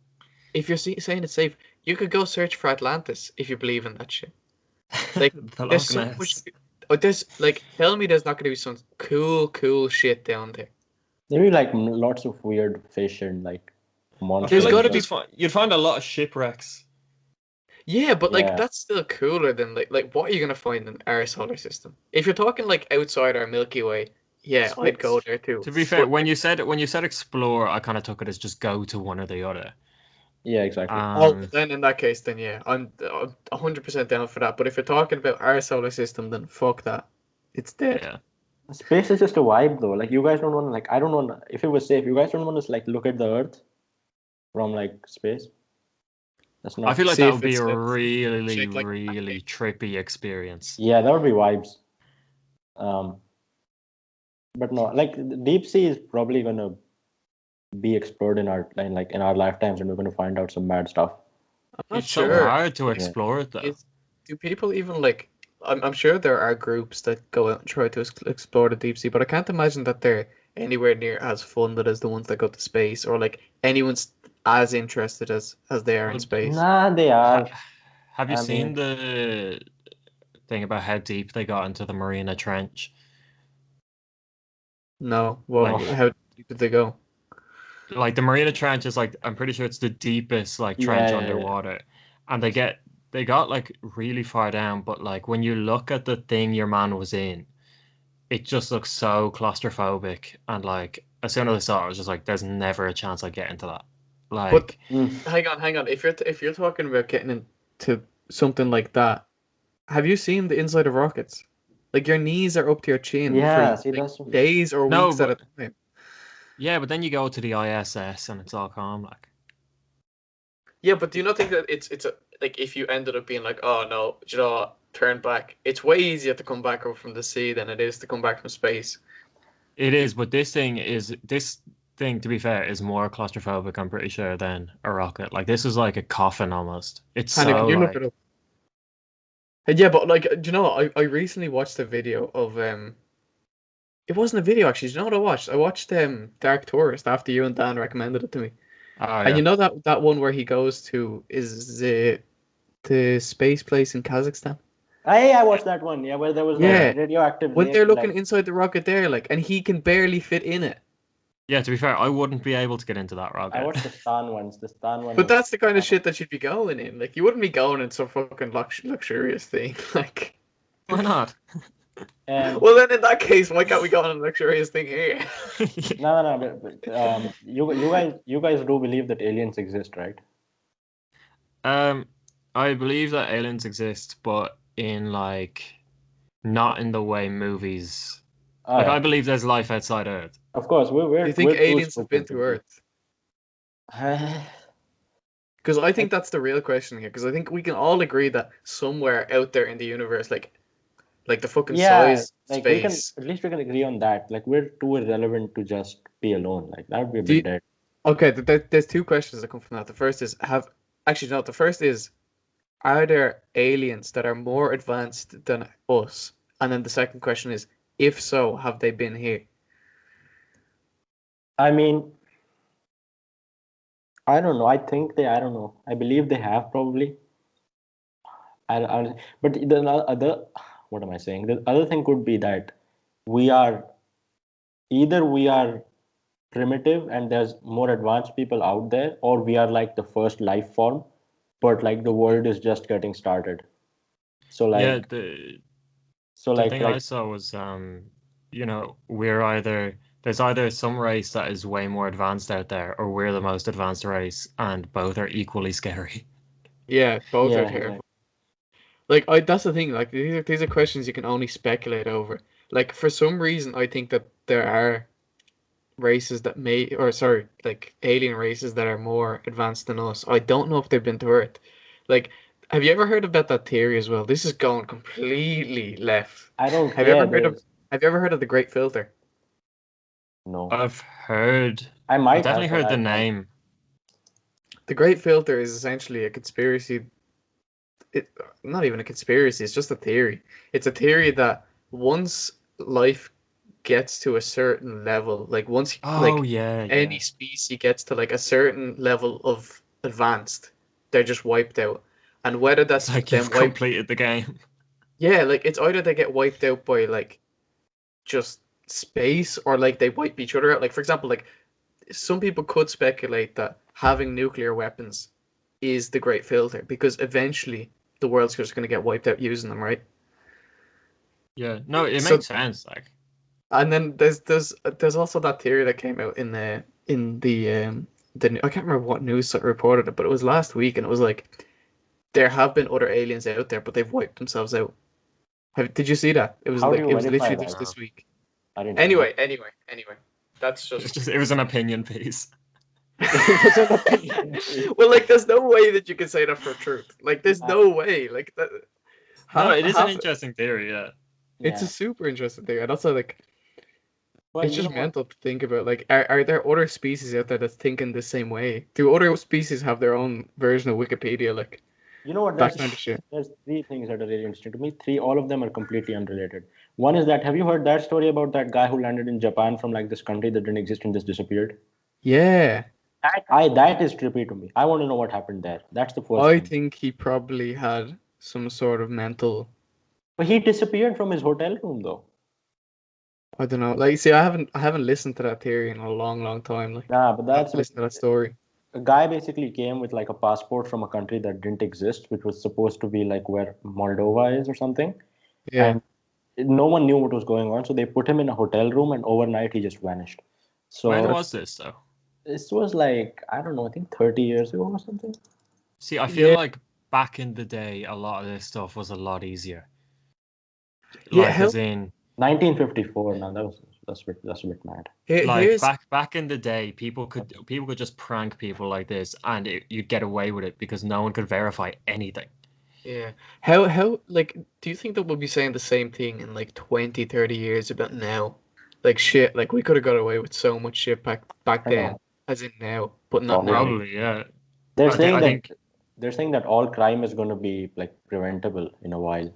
if you're saying it's safe, you could go search for Atlantis if you believe in that shit. Like The there's Loch so much. Ness. Oh, there's like tell me there's not going to be some cool shit down there. Maybe like lots of weird fish and like I monsters. feel There's like gotta you'd be- just you'd find a lot of shipwrecks. Yeah, but like Yeah. that's still cooler than like what are you gonna find in our solar system? If you're talking like outside our Milky Way, yeah, I'd go there too. To be fair, But when you said explore, I kind of took it as just go to one or the other. Yeah, exactly. then in that case, then yeah, I'm 100% down for that. But if you're talking about our solar system, then fuck that, it's dead. Yeah. Space is just a vibe though. Like you guys don't want to like I don't want if it was safe, you guys don't want to like look at the Earth from like space. That's not. I feel like See that if would be it's, a uh, really, shaped like a really trippy experience. Yeah, that would be vibes. Um, but no, like the deep sea is probably gonna be explored in our lifetimes, and we're gonna find out some bad stuff. I'm not It's so sure. hard to explore it though. Do people even like? I'm sure there are groups that go out and try to explore the deep sea, but I can't imagine that they're anywhere near as funded as the ones that go to space, or like anyone's as interested as they are in Well, space. Nah, they are. Have you I seen mean, the thing about how deep they got into the Marina Trench? No, well, Like, how deep did they go? like the Marina Trench is like I'm pretty sure it's the deepest like trench yeah. underwater, and they got like really far down, but like when you look at the thing your man was in, it just looks so claustrophobic, and like as soon as I saw it, I was just like, there's never a chance I get into that. But Like, Mm. hang on. If you're talking about getting into something like that, have you seen the inside of rockets? Like your knees are up to your chin for Yeah, see, like that's days or no, weeks at a but time. yeah, but then you go to the ISS and it's all calm. Like, Yeah, but do you not think that it's a like if you ended up being like, oh no, you know, what, turn back. It's way easier to come back up from the sea than it is to come back from space. it is, but this thing, to be fair, is more claustrophobic, I'm pretty sure, than a rocket. Like this is like a coffin almost. It's Hannah, so could you look it like up? Yeah, but like, do you know what? I recently watched a video of it wasn't a video actually. Do you know what I watched? I watched Dark Tourist after you and Dan recommended it to me. oh And yeah. you know that one where he goes to is the space place in Kazakhstan? I watched that one. Yeah, where there was Yeah. like radioactive When they're looking like inside the rocket there, like, and he can barely fit in it. Yeah, to be fair, I wouldn't be able to get into that I rocket. watched the Stan ones. The Stan one But was that's the kind of shit that you'd be going in. Like, you wouldn't be going in some fucking luxurious thing. Like, Why not? well, then in that case, why can't we go on a luxurious thing here? no, you guys do believe that aliens exist, right? I believe that aliens exist, but in like not in the way movies. Oh, Like I yeah. believe there's life outside Earth. Of course, Do you think we're too aliens have been stupid to Earth? Because I think that's the real question here. Because I think we can all agree that somewhere out there in the universe, like the fucking Yeah, size like we can space. at least we can agree on that. Like we're too irrelevant to just be alone. Like that would be a Do bit you, dead. okay, there's two questions that come from that. The first is the first is are there aliens that are more advanced than us? And then the second question is, if so, have they been here? I mean, I don't know. I don't know. I believe they have probably. But the other, what am I saying? The other thing could be that we are either we are primitive and there's more advanced people out there, or we are like the first life form, but like the world is just getting started. So Yeah, like, so the like, thing I like, saw was we're either there's either some race that is way more advanced out there, or we're the most advanced race, and both are equally scary. Yeah, both yeah, are exactly. terrible. Like that's the thing. Like these are questions you can only speculate over. Like for some reason, I think that there are races that may, or sorry, like alien races that are more advanced than us. I don't know if they've been to Earth. Like, have you ever heard about that theory as well? This is going completely left. I don't. Have you Yeah, ever heard of there's Have you ever heard of the Great Filter? no. I've heard, I I've might definitely have, but heard the I don't. name. The Great Filter is essentially a conspiracy. It not even a conspiracy. It's just a theory. It's a theory that once life gets to a certain level, like once Oh like yeah, any yeah. species gets to like a certain level of advanced, they're just wiped out. And whether It's that's like them you've wiped, completed the game. yeah, like it's either they get wiped out by like just space or like they wipe each other out. Like for example, like some people could speculate that having nuclear weapons is the great filter because eventually the world's just going to get wiped out using them, right? Yeah, no, it So makes sense. Like, and then there's also that theory that came out in the I can't remember what news site reported it, but it was last week, and it was like there have been other aliens out there, but they've wiped themselves out. Did you see that? It was How do like you it was verify literally that? just this week. I didn't. Anyway, that's just. it was an opinion piece. It was an opinion. Well, like, there's no way that you can say that for truth. Like, there's no way. Like that. No, Half, it is an half. interesting theory. Yeah. It's a Yeah. super interesting thing, and also like Well, it's you just know what? mental to think about. Like, are there other species out there that's thinking the same way? Do other species have their own version of Wikipedia? Like You know what? that kind of shit. There's three things that are really interesting to me. Three, all of them are completely unrelated. One is that have you heard that story about that guy who landed in Japan from like this country that didn't exist and just disappeared? Yeah, That is trippy to me. I want to know what happened there. That's the first I thing. think he probably had some sort of mental. But he disappeared from his hotel room though. I don't know. Like, see, I haven't listened to that theory in a long, long time. Like, Nah, but I haven't that's listened to that story. a guy basically came with like a passport from a country that didn't exist, which was supposed to be like where Moldova is or something. Yeah. And no one knew what was going on, so they put him in a hotel room, and overnight he just vanished. When So was this though? this was like I don't know, I think 30 years ago or something. See, I feel Yeah. like back in the day, a lot of this stuff was a lot easier. Yeah. Like, as in, 1954. Now that's a bit mad. like Here's back in the day, people could just prank people like this, and you'd get away with it because no one could verify anything. Yeah. How like do you think that we'll be saying the same thing in like 20, 30 years about now? Like shit, like we could have got away with so much shit back I then, know. as in now, but not now. Probably. Probably, yeah. They're I think saying I that think they're saying that all crime is going to be like preventable in a while.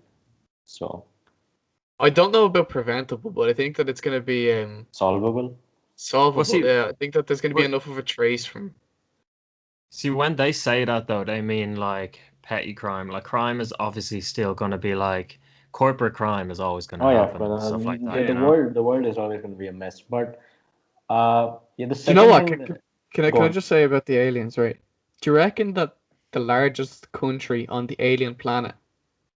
So I don't know about preventable, but I think that it's gonna be solvable. solvable. see, Yeah, I think that there's gonna be but enough of a trace from. see when they say that though, they mean like petty crime. Like, crime is obviously still going to be like corporate crime is always going to Oh yeah, happen but and stuff like that, the you know? world is always going to be a mess. But yeah, the Do you know second what? thing. Can Go I on. just say about the aliens, right? Do you reckon that the largest country on the alien planet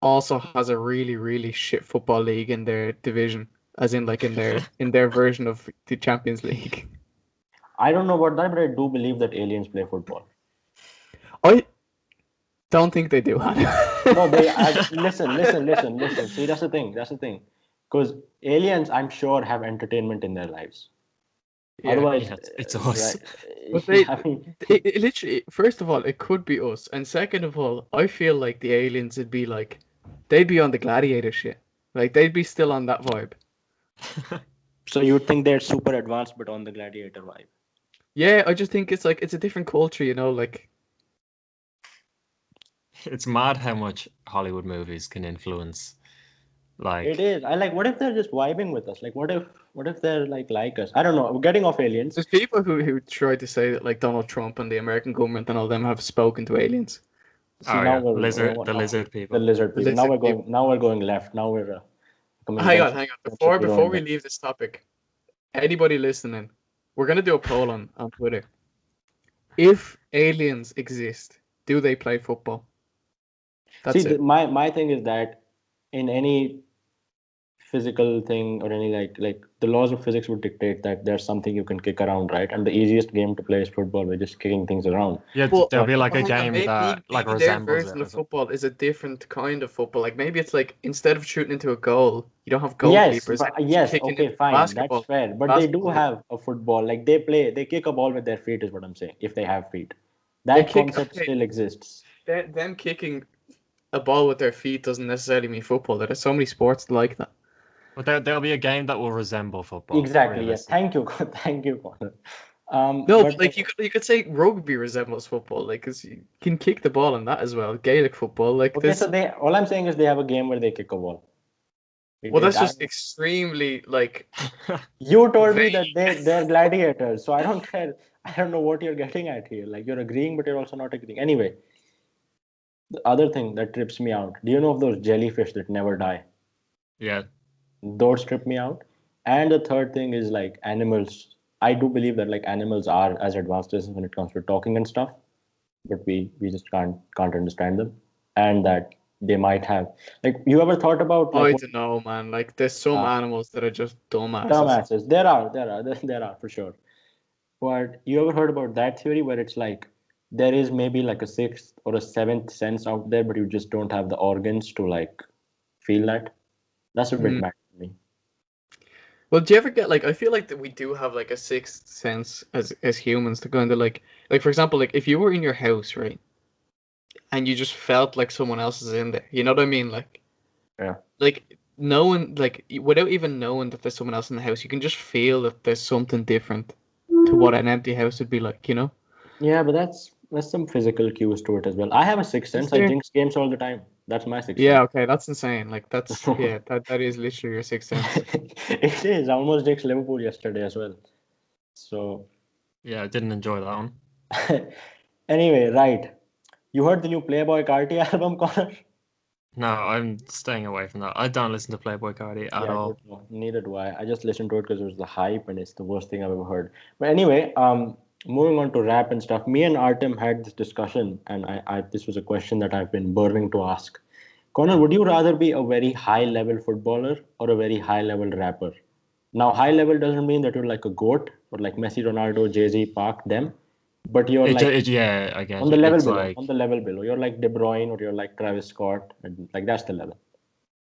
also has a really, really shit football league in their division, as in like in their version of the Champions League? I don't know about that, but I do believe that aliens play football. I don't think they do. No, listen. See, that's the thing. That's the thing. Because aliens, I'm sure, have entertainment in their lives. Yeah, Otherwise, Yeah, it's us. right? but they I mean, it literally, first of all, it could be us, and second of all, I feel like the aliens would be like, they'd be on the gladiator shit, like they'd be still on that vibe. so you'd think they're super advanced, but on the gladiator vibe. Yeah, I just think it's like it's a different culture, you know, like. It's mad how much Hollywood movies can influence. It Like, is. I like. What if they're just vibing with us? Like, what if they're like us? I don't know. We're getting off aliens. There's people who try to say that like Donald Trump and the American government and all them have spoken to aliens. See, oh now yeah, the now, lizard the people. lizard The people. lizard people. Now we're going left. Now we're becoming Hang on. bunch of hero Before we Indians. leave this topic, anybody listening, we're gonna do a poll on Twitter. If aliens exist, do they play football? See, That's it. my thing is that in any physical thing or any like the laws of physics would dictate that there's something you can kick around, right? And the easiest game to play is football. We're just kicking things around. Yeah, But, there'll be like but a hang on, game that like maybe their resembles it version or of something. football is a different kind of football. Like maybe it's like instead of shooting into a goal, you don't have Yes, goalkeepers. but You're yes, kicking okay, into fine, that's basketball. fair. But they do Basketball. have a football. Like they kick a ball with their feet, is what I'm saying. If they have feet, They that kick. concept Okay, still exists. them kicking a ball with their feet doesn't necessarily mean football. There's so many sports like that. But there'll be a game that will resemble football, Exactly. Yeah. realistically. Thank you. Thank you, Connor. No, But but like you could say rugby resembles football, like because you can kick the ball in that as well. Gaelic football, like okay, so this. they all I'm saying is they have a game where they kick a ball. Well, that's I just extremely like. You told me vague. that they're gladiators, so I don't care. I don't know what you're getting at here. Like you're agreeing, but you're also not agreeing. Anyway, the other thing that trips me out. Do you know of those jellyfish that never die? Yeah. Those trip me out. And the third thing is like animals. I do believe that like animals are as advanced as when it comes to talking and stuff, but we just can't understand them, and that they might have like you ever thought about like I what don't know, man. Like, there's some animals that are just dumbasses. dumbasses? There are for sure. But you ever heard about that theory where it's like there is maybe like a sixth or a seventh sense out there, but you just don't have the organs to like feel that? That's a bit Mm. mad to me. Well, do you ever get like? I feel like that we do have like a sixth sense as humans to kind of like for example, like if you were in your house, right, and you just felt like someone else is in there. You know what I mean? Yeah. Like knowing, like without even knowing that there's someone else in the house, you can just feel that there's something different to what an empty house would be like. You know? Yeah, but that's some physical cues to it as well. I have a sixth Is sense. I there? jinx games all the time. That's my sixth sense. Yeah. Okay, that's insane. Like that's yeah. That is literally your sixth sense. It is. I almost jinxed Liverpool yesterday as well. So Yeah, I didn't enjoy that one. anyway, right. You heard the new Playboy Carti album, Connor? No, I'm staying away from that. I don't listen to Playboy Cardi at Yeah, all. neither do I. I just listened to it because it was the hype and it's the worst thing I've ever heard. But anyway, moving on to rap and stuff, me and Artem had this discussion, and this was a question that I've been burning to ask. Connor, would you rather be a very high level footballer or a very high level rapper? Now, high level doesn't mean that you're like a goat or like Messi, Ronaldo, Jay-Z, Park, them, but you're like Yeah, I get on the you. level It's below, on like the level below. You're like De Bruyne or you're like Travis Scott, and like that's the level.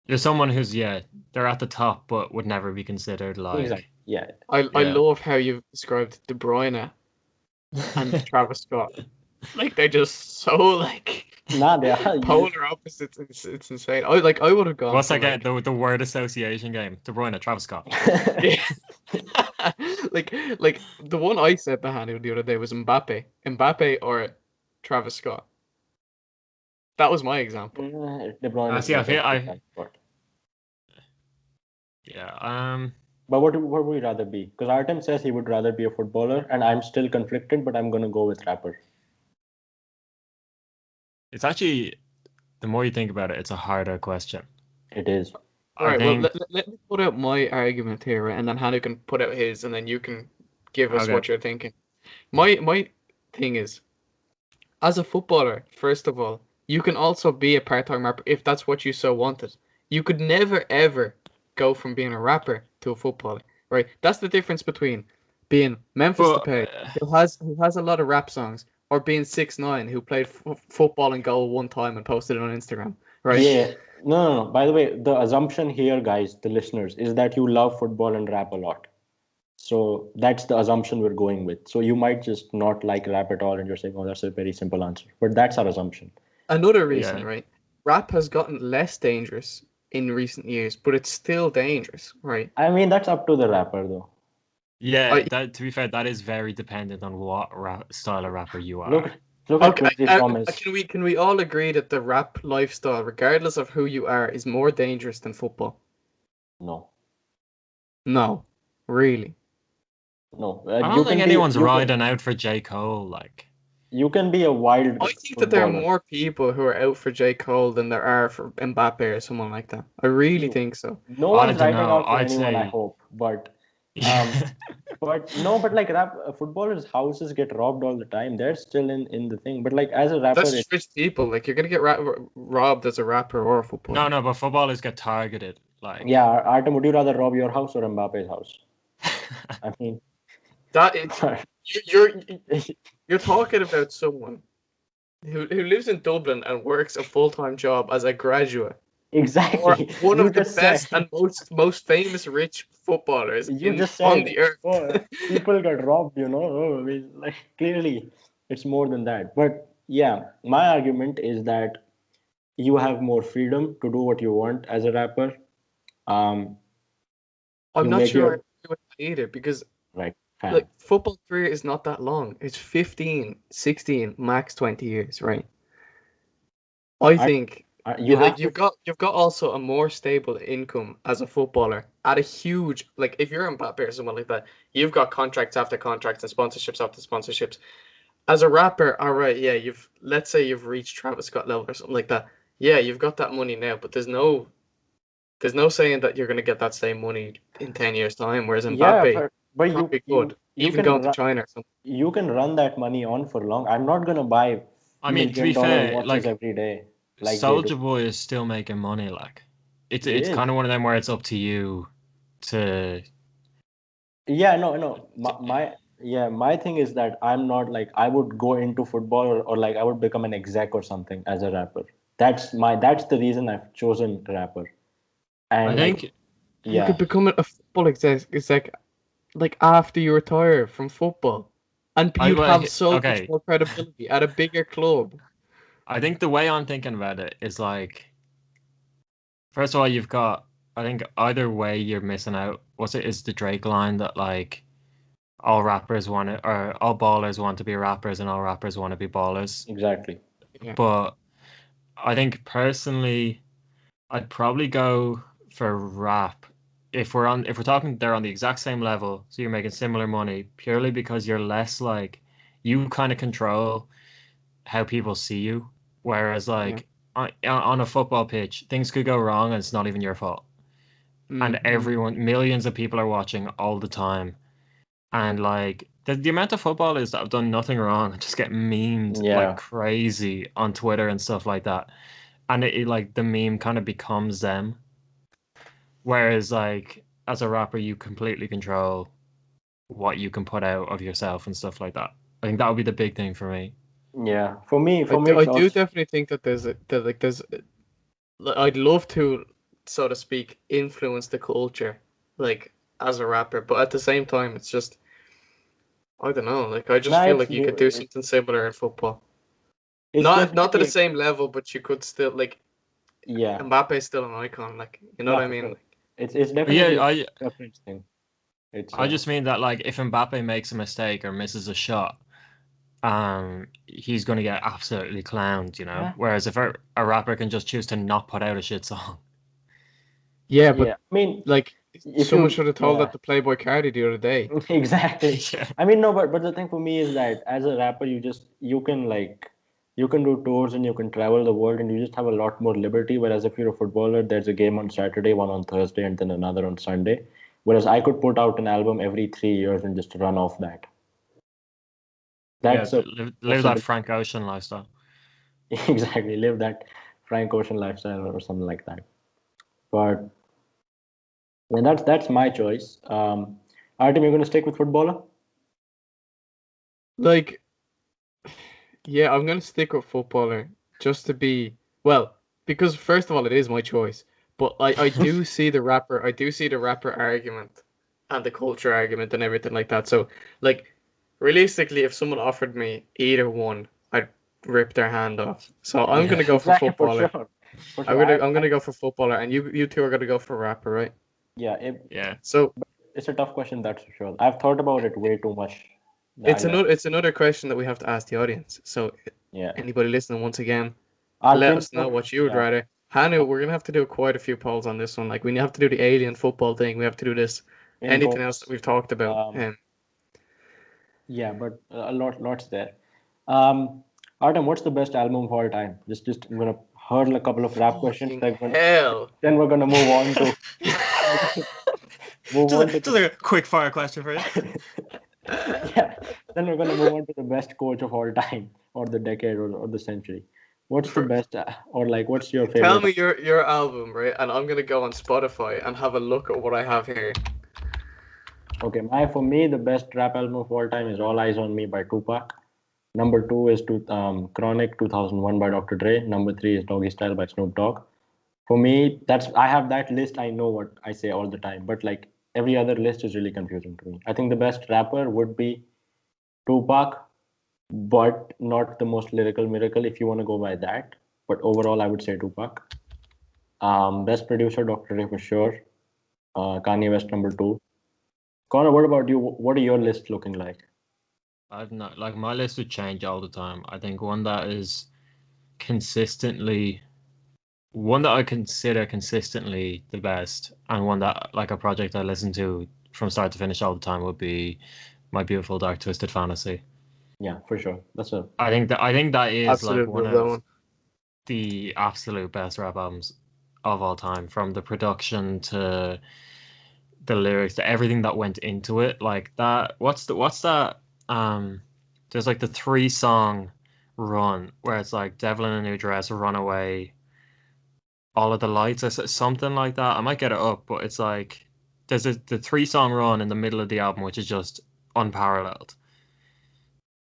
you're someone who's they're at the top, but would never be considered Exactly. like Yeah. I yeah. love how you've described De Bruyne and Travis Scott. Like they're just so like Nah, they are. polar opposites. It's insane. I would have gone What's for that game? like The word association game. De Bruyne, Travis Scott. yeah. like the one I said to Hanu the other day was Mbappe or Travis Scott. That was my example. De Bruyne is See, I better feel than I Scott. yeah. But what would you rather be? Because Artem says he would rather be a footballer, and I'm still conflicted, but I'm gonna go with rapper. It's actually the more you think about it, it's a harder question. It is. All I right, well think let me put out my argument here, right? And then Hanu can put out his, and then you can give us okay. what you're thinking. My thing is, as a footballer, first of all, you can also be a part-time rapper if that's what you so wanted. You could never ever go from being a rapper to a footballer, right? That's the difference between being Memphis But Depay, who has a lot of rap songs, or being 6ix9ine, who played football and goal one time and posted it on Instagram, right? Yeah. No. By the way, the assumption here, guys, the listeners, is that you love football and rap a lot. So that's the assumption we're going with. So you might just not like rap at all, and you're saying, "Oh, that's a very simple answer." But that's our assumption. Another reason, yeah, right? Rap has gotten less dangerous in recent years, but it's still dangerous, right? I mean, that's up to the rapper, though. yeah. I, That to be fair, that is very dependent on what style of rapper you Look, are. look at Okay, Quincy Promise. can we all agree that the rap lifestyle, regardless of who you are, is more dangerous than football? No, No, really. no. I You don't think can be, anyone's riding out for J. Cole. Like, you can be a wild I think that there are footballer. more people who are out for J. Cole than there are for Mbappe or someone like that. I really think so. No I one's don't writing know. out for I'd anyone, I say, hope. But no, but like footballers' houses get robbed all the time. They're still in the thing. But like as a rapper, That's just rich people. Like you're gonna get robbed as a rapper or a footballer. no, but footballers get targeted. yeah, Like, Artem, would you rather rob your house or Mbappe's house? I mean, That it's you're you're talking about someone who lives in Dublin and works a full-time job as a graduate, or exactly. one You of the just said. best and most famous rich footballers You in just on said, the earth. oh, people got robbed, Oh, I mean, like clearly, it's more than that. But yeah, my argument is that you have more freedom to do what you want as a rapper. Um, I'm you not make sure I your agree with that either because right like fan. football career is not that long. It's 15, 16, max 20 years, right? I I, think you like have to. you've got also a more stable income as a footballer at a huge like if you're Mbappe or someone like that, you've got contracts after contracts and sponsorships after sponsorships. As a rapper, all right, yeah, let's say you've reached Travis Scott level or something like that. Yeah, you've got that money now, but there's no there's no saying that you're going to get that same money in 10 years' time. Whereas Yeah, Mbappe but probably could, you even can going to China or something. you can run that money on for long. I'm not gonna buy I mean, to be $1 million fair, watches like every day like they do. Soldier Boy is still making money. Like, He it's is. kind of one of them where it's up to you to. Yeah, no. My thing is that I'm not like I would go into football or like I would become an exec or something as a rapper. That's the reason I've chosen rapper. I And like think You could yeah. become a football exec like after you retire from football, and I you'd have well, so much okay. more credibility at a bigger club. I think the way I'm thinking about it is like, first of all, you've got. I think either way you're missing out. What's it? Is the Drake line that like all rappers want to, or all ballers want to be rappers and all rappers want to be ballers. Exactly. Yeah. But I think personally, I'd probably go for rap if we're talking they're on the exact same level, so you're making similar money purely because you're less like you kind of control how people see you, whereas Yeah. like on a football pitch, things could go wrong and it's not even your fault. And Mm-hmm. everyone, millions of people are watching all the time. And like the amount of footballers that have done nothing wrong and just get memed like Yeah. crazy on Twitter and stuff like that. And like the meme kind of becomes them. Whereas like as a rapper, you completely control what you can put out of yourself and stuff like that. I think that would be the big thing for me. Yeah. For me I it's do also definitely think that I'd love to, so to speak, influence the culture, like as a rapper, but at the same time, it's just I don't know. Like I just nah, feel like you could do something similar in football. it's Not to the definitely same level, but you could still like yeah. Mbappe's still an icon. Like you know No, what I for mean? sure. Like, It's But yeah, definitely a preference thing. It's I just mean that like if Mbappe makes a mistake or misses a shot, he's going to get absolutely clowned, you know. yeah. Whereas if a rapper can just choose to not put out a shit song. yeah, Yeah. but I mean, like if someone you should have told yeah. that to Playboy Cardi the other day. Exactly. Yeah. I mean, no, but the thing for me is that as a rapper, you can like you can do tours and you can travel the world and you just have a lot more liberty. Whereas if you're a footballer, there's a game on Saturday, one on Thursday, and then another on Sunday. Whereas I could put out an album every 3 years and just run off that. Yeah, That's a live that possibility. Frank Ocean lifestyle. Exactly. Live that Frank Ocean lifestyle or something like that. But and that's my choice. Artem, you're gonna stick with footballer? Like, yeah, I'm gonna stick with footballer just to be well, because first of all, it is my choice. But I do see the rapper argument and the culture argument and everything like that. So like realistically if someone offered me either one, I'd rip their hand off. So I'm Yeah, gonna go for exactly, for footballer. sure. For sure. I'm gonna go for footballer and you two are gonna go for rapper, right? Yeah, Yeah. So it's a tough question, that's for sure. I've thought about it way too much. I it's another question that we have to ask the audience. So yeah. anybody listening once again, I'll let print us know out. what you would Yeah. rather. Hanu, we're gonna have to do quite a few polls on this one. Like we have to do the alien football thing. We have to do this. In Anything else that goals. we've talked about? Yeah, but lots there. Um, Artem, what's the best album of all time? Just I'm gonna hurl a couple of rap questions. Fucking hell. Then we're gonna move on to move on to Just like a quick fire question for you. yeah. Then we're gonna move on to the best coach of all time, or the decade, or the century. What's the best, or like, what's your Tell favorite? me your album, right? And I'm gonna go on Spotify and have a look at what I have here. Okay, for me the best rap album of all time is All Eyes on Me by Tupac. Number two is Chronic 2001 by Dr. Dre. Number three is Doggy Style by Snoop Dogg. For me, I have that list. I know what I say all the time, but like every other list is really confusing to me. I think the best rapper would be Tupac, but not the most lyrical miracle if you want to go by that. But overall, I would say Tupac. Best producer, Dr. Dre for sure. Kanye West number two. Connor, what about you? What are your lists looking like? I've not like my list would change all the time. I think one that is consistently one that I consider consistently the best, and one that like a project I listen to from start to finish all the time would be My Beautiful Dark Twisted Fantasy. Yeah, for sure. That's a I think that is like Absolutely one love that of one. the absolute best rap albums of all time, from the production to the lyrics to everything that went into it. Like that. What's that? There's like the 3 song run where it's like Devil in a New Dress, Runaway, All of the Lights, or something like that. I might get it up, but it's like there's the 3 song run in the middle of the album, which is just unparalleled.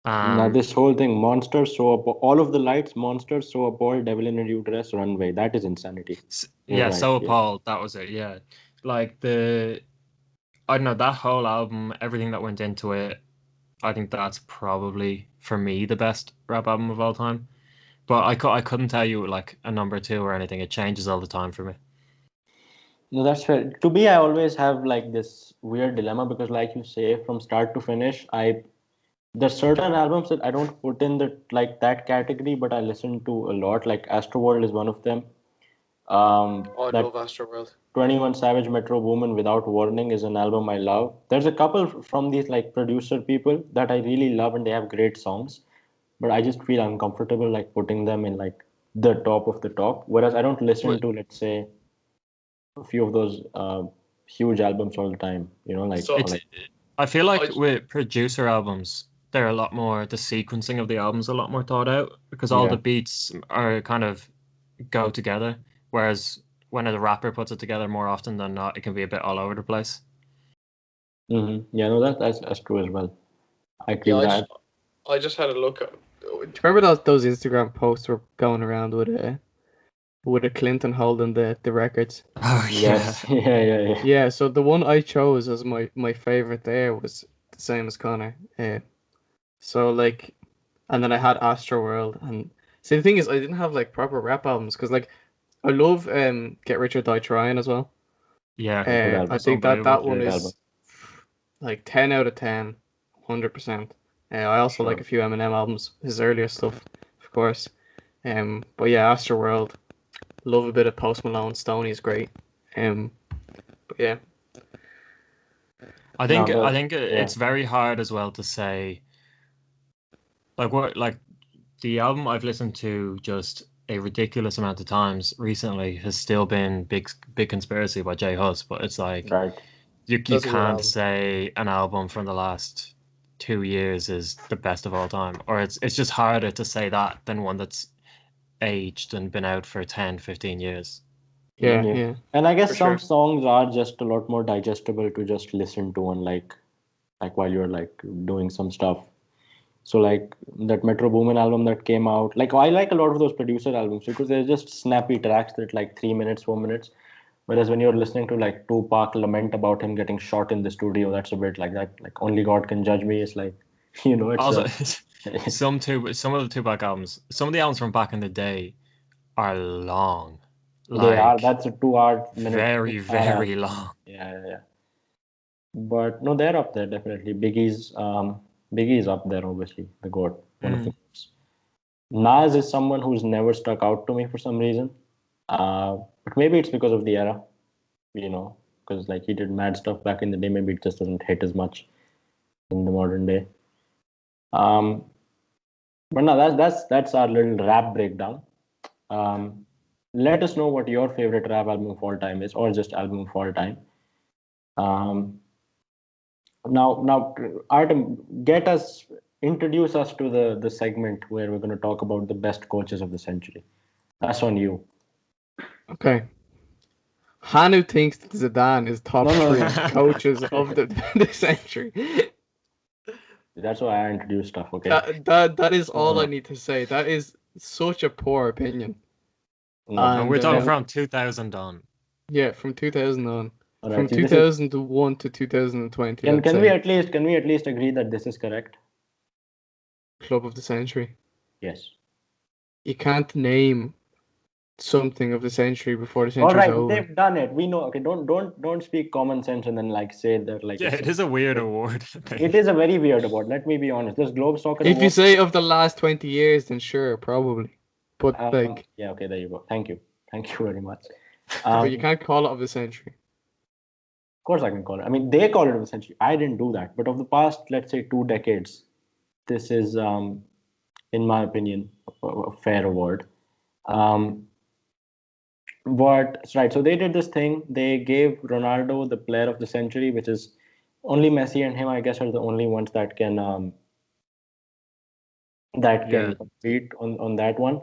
Now this whole thing, monsters, all of the lights, monsters, so appalled, devil in a new dress, runway. That is insanity. You're Yeah, right. So Yeah. Appalled, that was it. Yeah, like I don't know, that whole album, everything that went into it. I think that's probably for me the best rap album of all time. But I couldn't tell you like a number 2 or anything. It changes all the time for me. No, that's fair. To me, I always have like this weird dilemma because, like you say, from start to finish, there's certain albums that I don't put in the like that category, but I listen to a lot. Like Astroworld is one of them. Oh, I That love Astroworld. 21 Savage Metro Boomin Without Warning is an album I love. There's a couple from these like producer people that I really love and they have great songs, but I just feel uncomfortable like putting them in like the top of the top. Whereas I don't listen Wait, to, let's say, a few of those huge albums all the time, like So it's like I feel like I with producer albums, they're a lot more the sequencing of the albums a lot more thought out because all yeah. the beats are kind of go together. Whereas when a rapper puts it together, more often than not, it can be a bit all over the place. Yeah, no, that's true as well. I agree yeah, with that. I just had a look at. Do you remember those Instagram posts were going around with a Clinton holding the records? Oh yeah. Yes, yeah. Yeah, so the one I chose as my favorite there was the same as Connor. So like, and then I had Astroworld, and see the thing is I didn't have like proper rap albums because like I love Get Rich or Die Trying as well. Yeah, Good I album. that's think that unbelievable. that one Great album. is like 10 out of 10, 100%. I also like Sure. a few Eminem albums, his earlier stuff, of course. But yeah, Astroworld, love a bit of Post Malone. Stoney's great. But yeah, I Now think the I think yeah. it's very hard as well to say like the album I've listened to just a ridiculous amount of times recently has still been Big Conspiracy by J Hus, but it's like Right. you that's a good can't album. say an album from the last 2 years is the best of all time, or it's just harder to say that than one that's aged and been out for 10, 15 years. Yeah, Yeah. yeah, And I for guess some sure. songs are just a lot more digestible to just listen to and like while you're like doing some stuff. So like that Metro Boomin album that came out, like I like a lot of those producer albums because they're just snappy tracks that like 3 minutes, 4 minutes. Whereas when you're listening to like Tupac lament about him getting shot in the studio, that's a bit like that. Like Only God Can Judge Me is like, it's Also, a some of the Tupac albums, some of the albums from back in the day are long, they are like that's a 2 hour minute very, 2 hour very album. long. Yeah. But no, they're up there definitely. Biggie's up there, obviously, the GOAT, one of the Mm. GOATs. Nas is someone who's never stuck out to me for some reason. But maybe it's because of the era, because like he did mad stuff back in the day. Maybe it just doesn't hit as much in the modern day. Um, but no, that's our little rap breakdown. Um, Let us know what your favorite rap album of all time is, or just album of all time. Um, now, Artem, introduce us to the segment where we're going to talk about the best coaches of the century. That's on you. Okay. Hanu thinks that Zidane is top No. three coaches of the century. That's why I introduce stuff. Okay. That is all I No. need to say. That is such a poor opinion. No. And And we're talking Can from 2000 on. yeah, from 2000 on, all from right. See, this is 2001 to 2020, can I'd can we say at least agree that this is correct? club of the century. Yes. You can't name something of the century before the All century's right. over. They've done it. We know. Okay. Don't speak common sense and then like say that like Yeah, it's it is a weird it, award it thing. is a very weird award. Let me be honest. This Globe Soccer If you Award. say of the last 20 years, then sure, probably. But like, Yeah. Okay. There you go. Thank you. Thank you very much. but you Of can't call it of the century. course, I can call it. I mean, they call it of the century. I didn't do that. But of the past, let's say 2 decades, this is, in my opinion, a fair award. Um, Right. So they did this thing. They gave Ronaldo the player of the century, which is only Messi and him, I guess, are the only ones that Yeah. can compete on that one.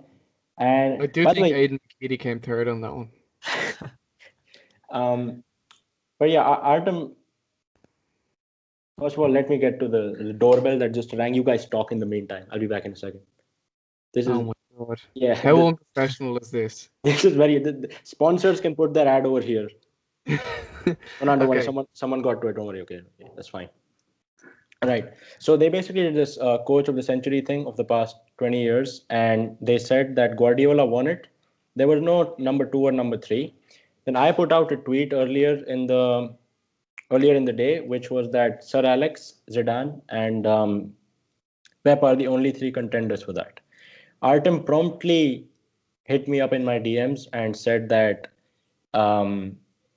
And I do by the think way, Aiden McKeady came third on that one. um, but yeah, Artem. First of all, let me get to the doorbell that just rang. You guys talk in the meantime. I'll be back in a second. This Oh is my god. yeah. How unprofessional is this? This is the sponsors can put their ad over here. Oh, no, don't worry. Okay. Someone got to it. Don't worry. Okay, that's fine. Right. So they basically did this coach of the century thing of the past 20 years, and they said that Guardiola won it. There was no number two or number three. Then I put out a tweet earlier in the day, which was that Sir Alex, Zidane, and Pep are the only three contenders for that. Artem promptly hit me up in my DMs and said that um,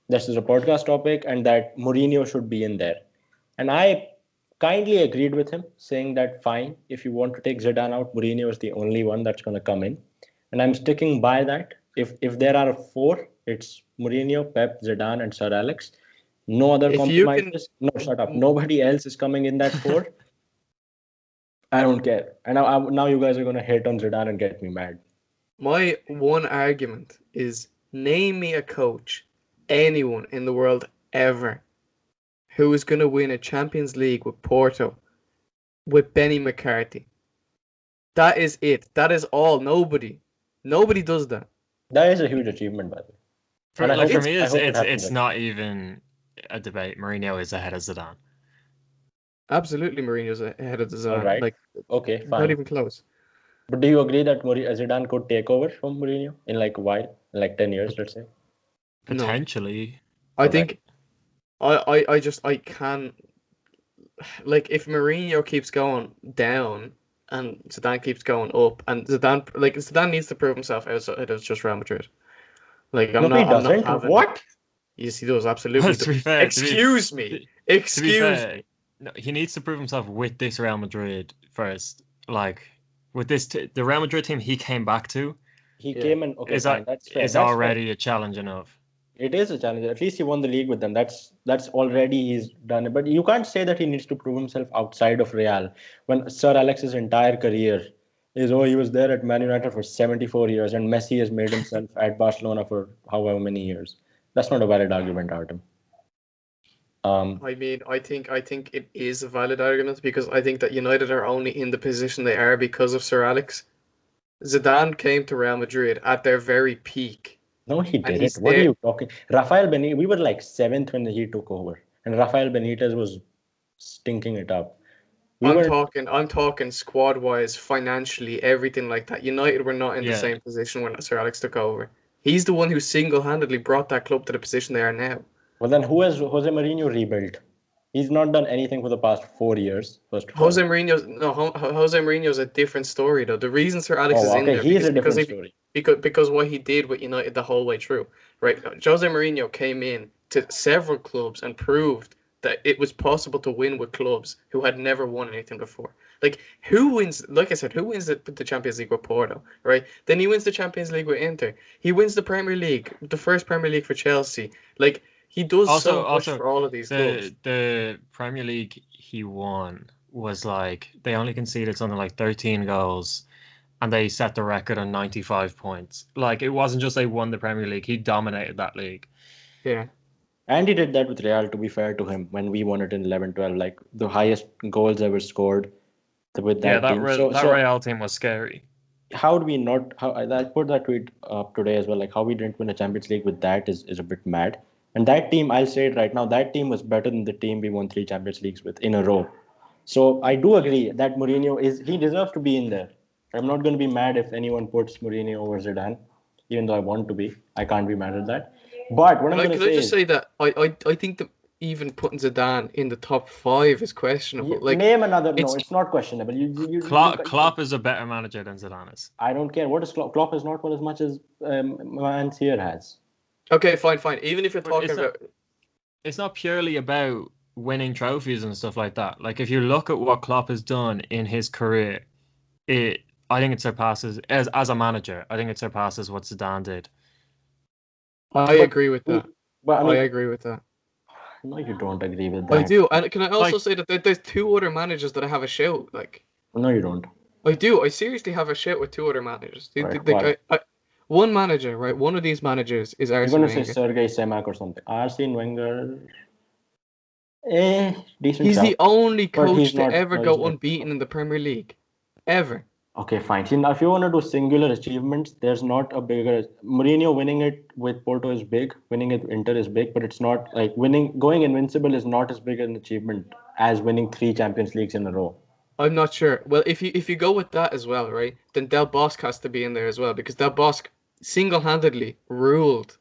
this is a podcast topic and that Mourinho should be in there. And I kindly agreed with him, saying that fine, if you want to take Zidane out, Mourinho is the only one that's going to come in. And I'm sticking by that. If there are four, it's Mourinho, Pep, Zidane, and Sir Alex. No other If you can, compromises. No, shut up. Nobody else is coming in that four. I don't care. And now you guys are going to hate on Zidane and get me mad. my one argument is name me a coach, anyone in the world ever, who is going to win a Champions League with Porto with Benny McCarthy. That is it. That is all. Nobody does that. That is a huge achievement, by the way. And For me, I hope it happens. it's not even a debate. Mourinho is ahead of Zidane. Absolutely, Mourinho's ahead of Zidane. All right. Like, Okay, not fine. even close. But do you agree that Zidane could take over from Mourinho in like a while, like 10 years, let's say? No. Potentially. I Alright. think I can, like, if Mourinho keeps going down and Zidane keeps going up, and Zidane needs to prove himself outside of just Real Madrid. Like, No, he I'm not doesn't. having. What? Yes, he does, absolutely. To be fair, Excuse me. to be Excuse fair, me. no, he needs to prove himself with this Real Madrid first. Like with this, the Real Madrid team he came back to He Yeah. came in. Okay, is fine. That's fair. is That's fair. already a challenge enough. It is a challenge. At least he won the league with them. That's already he's done it. But you can't say that he needs to prove himself outside of Real when Sir Alex's entire career is he was there at Man United for 74 years and Messi has made himself at Barcelona for however many years. That's not a valid argument, Artem. I mean, I think it is a valid argument because I think that United are only in the position they are because of Sir Alex. Zidane came to Real Madrid at their very peak. No, he And he's didn't. What are there. you talking? Rafael Benitez, we were like seventh when he took over, and Rafael Benitez was stinking it up. I'm talking squad wise, financially, everything like that. United were not in the Yeah. same position when Sir Alex took over. He's the one who single handedly brought that club to the position they are now. Well, then who has Jose Mourinho rebuilt? He's not done anything for the past 4 years. First of all. Jose Mourinho's a different story though. The reason Sir Alex is in Okay, there he's a because different story. because what he did with United the whole way through, right? Jose Mourinho came in to several clubs and proved that it was possible to win with clubs who had never won anything before. Like who wins? Like I said, who wins the Champions League with Porto, right? Then he wins the Champions League with Inter. He wins the Premier League, the first Premier League for Chelsea. Like he does so much for all of these clubs. The Premier League he won was like they only conceded something like 13 goals and they set the record on 95 points. Like it wasn't just they won the Premier League, he dominated that league. Yeah. And he did that with Real, to be fair to him, when we won it in 11-12, like the highest goals ever scored with that team. That Real team was scary. How do we not? I put that tweet up today as well. Like how we didn't win a Champions League with that is a bit mad. And that team, I'll say it right now, that team was better than the team we won 3 Champions Leagues with in a row. So I do agree that he deserves to be in there. I'm not going to be mad if anyone puts Mourinho over Zidane, even though I want to be. I can't be mad at that. But what I'm going to Can I say just is, say that I think that even putting Zidane in the top 5 is questionable. Like name another. No, it's- it's not questionable. Klopp is a better manager than Zidane is. I don't care. What is Klopp? Klopp has not won as much as Mancier has. Okay, fine. Even if you're But talking about it's not purely about winning trophies and stuff like that. Like if you look at what Klopp has done in his career, I think it surpasses as a manager. I think it surpasses what Zidane did. I But agree with that. but I I mean, agree with that. no, you don't agree with I that. do. And can I also Like, say that there's two other managers that I have a shout? Like, No, you don't. I do. I seriously have a shout with two other managers. Right? Like, What? one manager, right? One of these managers is You're Arsene gonna say Wenger. Sergei Semak or something. Arsene Wenger, decent He's the shout, only but he's coach to not. ever No, he's go not. unbeaten in the Premier League. Ever. Okay, fine. See, now if you want to do singular achievements, there's not a bigger. Mourinho winning it with Porto is big. Winning it with Inter is big, but it's not like going invincible is not as big an achievement as winning 3 Champions Leagues in a row. I'm not sure. Well, if you go with that as well, right? Then Del Bosque has to be in there as well because Del Bosque single-handedly ruled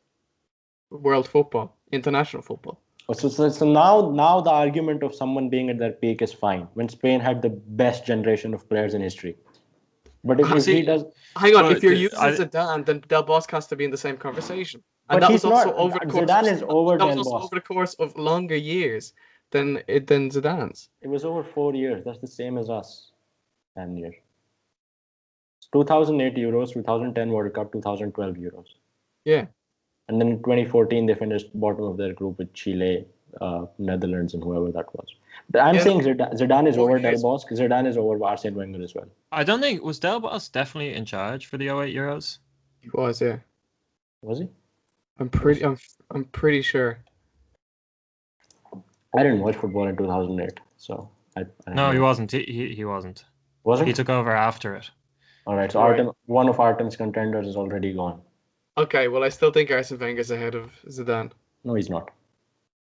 world football, international football. So now the argument of someone being at their peak is fine when Spain had the best generation of players in history. But if he see, does, Hang on, if but you're using Zidane, then Del Bosque has to be in the same conversation. And but that he's was also not. over the course Zidane is over that was Del also over Bosque. the course of longer years than Zidane's. It was over 4 years. That's the same as us. And year. 2008 Euros, 2010 World Cup, 2012 Euros. Yeah. And then in 2014, they finished bottom of their group with Chile, Netherlands, and whoever that was. But I'm Yeah, saying Zidane is 4 over Del years. Bosque. Zidane is over Arsene Wenger as well. I don't think was Del Bosque definitely in charge for the 08 Euros. He was, yeah. Was he? I'm pretty sure. I didn't watch football in 2008, so I No, he wasn't. He wasn't. wasn't. He took over after it. All right, so Right. one of Artem's contenders is already gone. Okay, well, I still think Arsene Wenger's ahead of Zidane. No, he's not.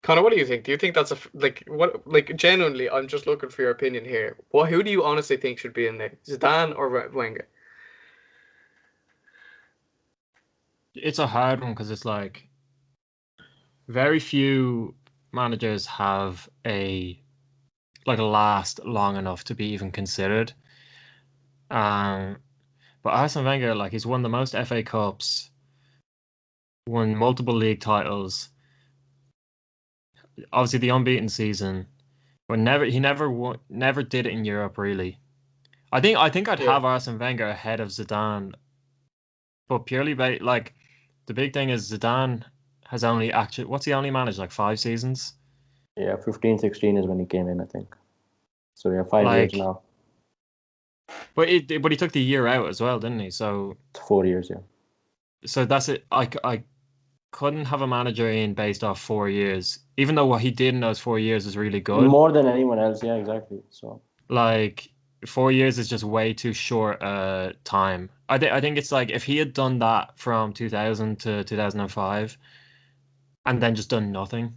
Connor, what do you think? Do you think that's genuinely? I'm just looking for your opinion here. Who do you honestly think should be in there, Zidane or Wenger? It's a hard one because it's like very few managers have a last long enough to be even considered. But Arsene Wenger, like he's won the most FA Cups, won multiple league titles. Obviously, the unbeaten season, but never did it in Europe really. I think I'd Yeah. have Arsene Wenger ahead of Zidane, but purely like the big thing is Zidane has only actually what's he only managed like 5 seasons. Yeah, 15, 16 is when he came in, I think. So yeah, 5 years now. But he took the year out as well, didn't he? So It's 4 years, yeah. So that's it. I couldn't have a manager in based off 4 years, even though what he did in those 4 years is really good. More than anyone else, yeah, exactly. So Like 4 years is just way too short time. I think it's like if he had done that from 2000 to 2005 and then just done nothing,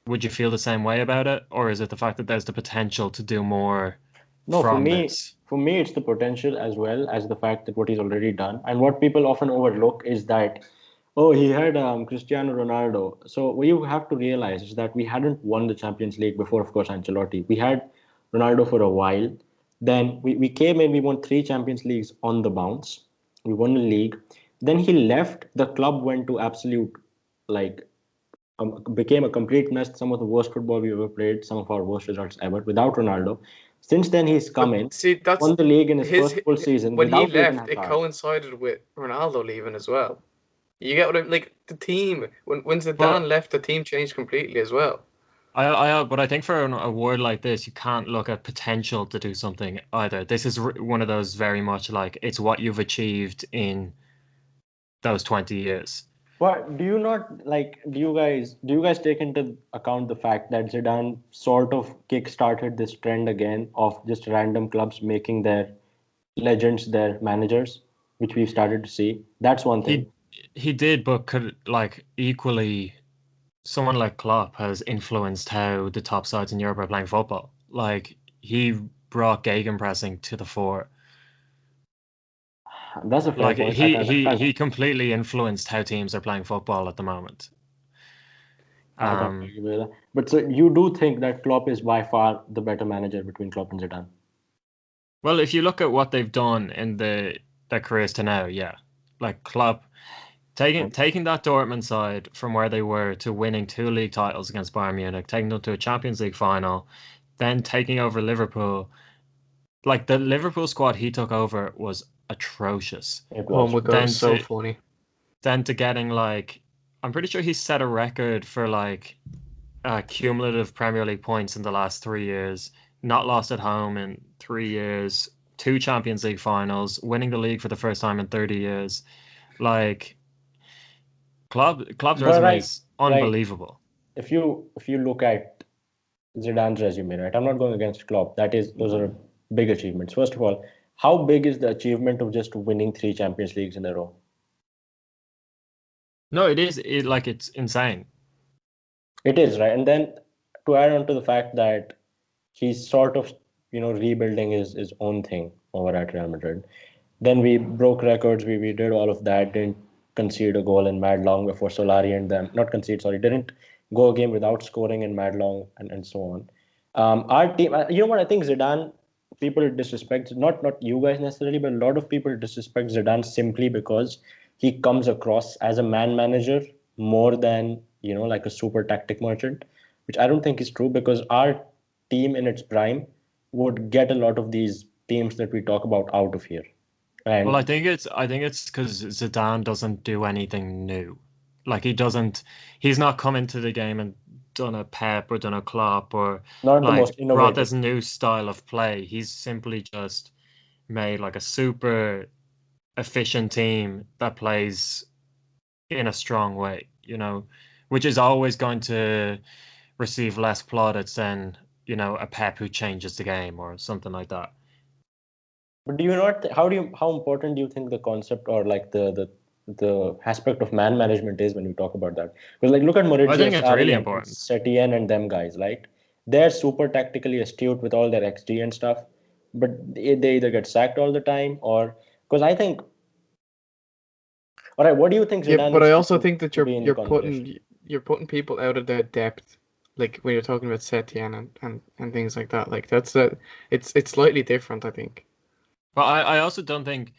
would you feel the same way about it? Or is it the fact that there's the potential to do more no, from this? For me, it's the potential as well as the fact that what he's already done. And what people often overlook is that, oh, he had Cristiano Ronaldo. So what you have to realize is that we hadn't won the Champions League before, of course, Ancelotti. We had Ronaldo for a while. Then we came in, we won 3 Champions Leagues on the bounce. We won the league. Then he left. The club went to absolute, like, became a complete mess. Some of the worst football we ever played, some of our worst results ever without Ronaldo. Since then, he's come in, See, that's won the league in his his first full season when he without Eden left. It Hazard. coincided with Ronaldo leaving as well. You get what I like? The team when Zidane But- left, the team changed completely as well. But I think for an award like this, you can't look at potential to do something either. This is one of those very much like it's what you've achieved in those 20 years. But do you not like? Do you guys take into account the fact that Zidane sort of kick-started this trend again of just random clubs making their legends their managers, which we've started to see? That's one thing. He did, but could like equally, someone like Klopp has influenced how the top sides in Europe are playing football. Like he brought gegenpressing to the fore. That's a fair Like point. he completely influenced how teams are playing football at the moment. I can't argue with that. But so you do think that Klopp is by far the better manager between Klopp and Zidane? Well, if you look at what they've done in their careers to now, yeah, like Klopp taking that Dortmund side from where they were to winning 2 league titles against Bayern Munich, taking them to a Champions League final, then taking over Liverpool. Like the Liverpool squad he took over was atrocious. It Oh was. my god, Then it's so to- funny. Then to getting like I'm pretty sure he set a record for like cumulative Premier League points in the last 3 years, not lost at home in 3 years, 2 Champions League finals, winning the league for the first time in 30 years. Like Klopp's But resume right, is right. unbelievable. If you look at Zidane's resume, right? I'm not going against Klopp. Those are big achievements. First of all, how big is the achievement of just winning 3 Champions Leagues in a row? No, it is like it's insane. It is, right? And then to add on to the fact that he's sort of, rebuilding his own thing over at Real Madrid. Then we broke records. We did all of that. Didn't concede a goal in mad long before Solari and them. Not concede, sorry. Didn't go a game without scoring in mad long and so on. Our team, you know what? I think Zidane, people disrespect, not you guys necessarily, but a lot of people disrespect Zidane simply because he comes across as a man manager more than, like a super tactic merchant, which I don't think is true because our team in its prime would get a lot of these teams that we talk about out of here. Well, And I think it's because Zidane doesn't do anything new. Like he's not come into the game and done a Pep or done a Klopp or not the like most brought innovative. this new style of play. He's simply just made like a super efficient team that plays in a strong way, which is always going to receive less plaudits than, a Pep who changes the game or something like that. But do you not? How important do you think the concept or like the aspect of man management is when you talk about that? Because like look at I Maurizio think it's Sarri really and important. Setien and them guys, right? They're super tactically astute with all their XG and stuff, but they either get sacked all the time or because I think. All right, what do you think Yeah, Zidane but I needs to also do think that to be in the conversation? you're putting people out of their depth. Like when you're talking about Setien and things like that. Like it's slightly different, I think. But I also don't think,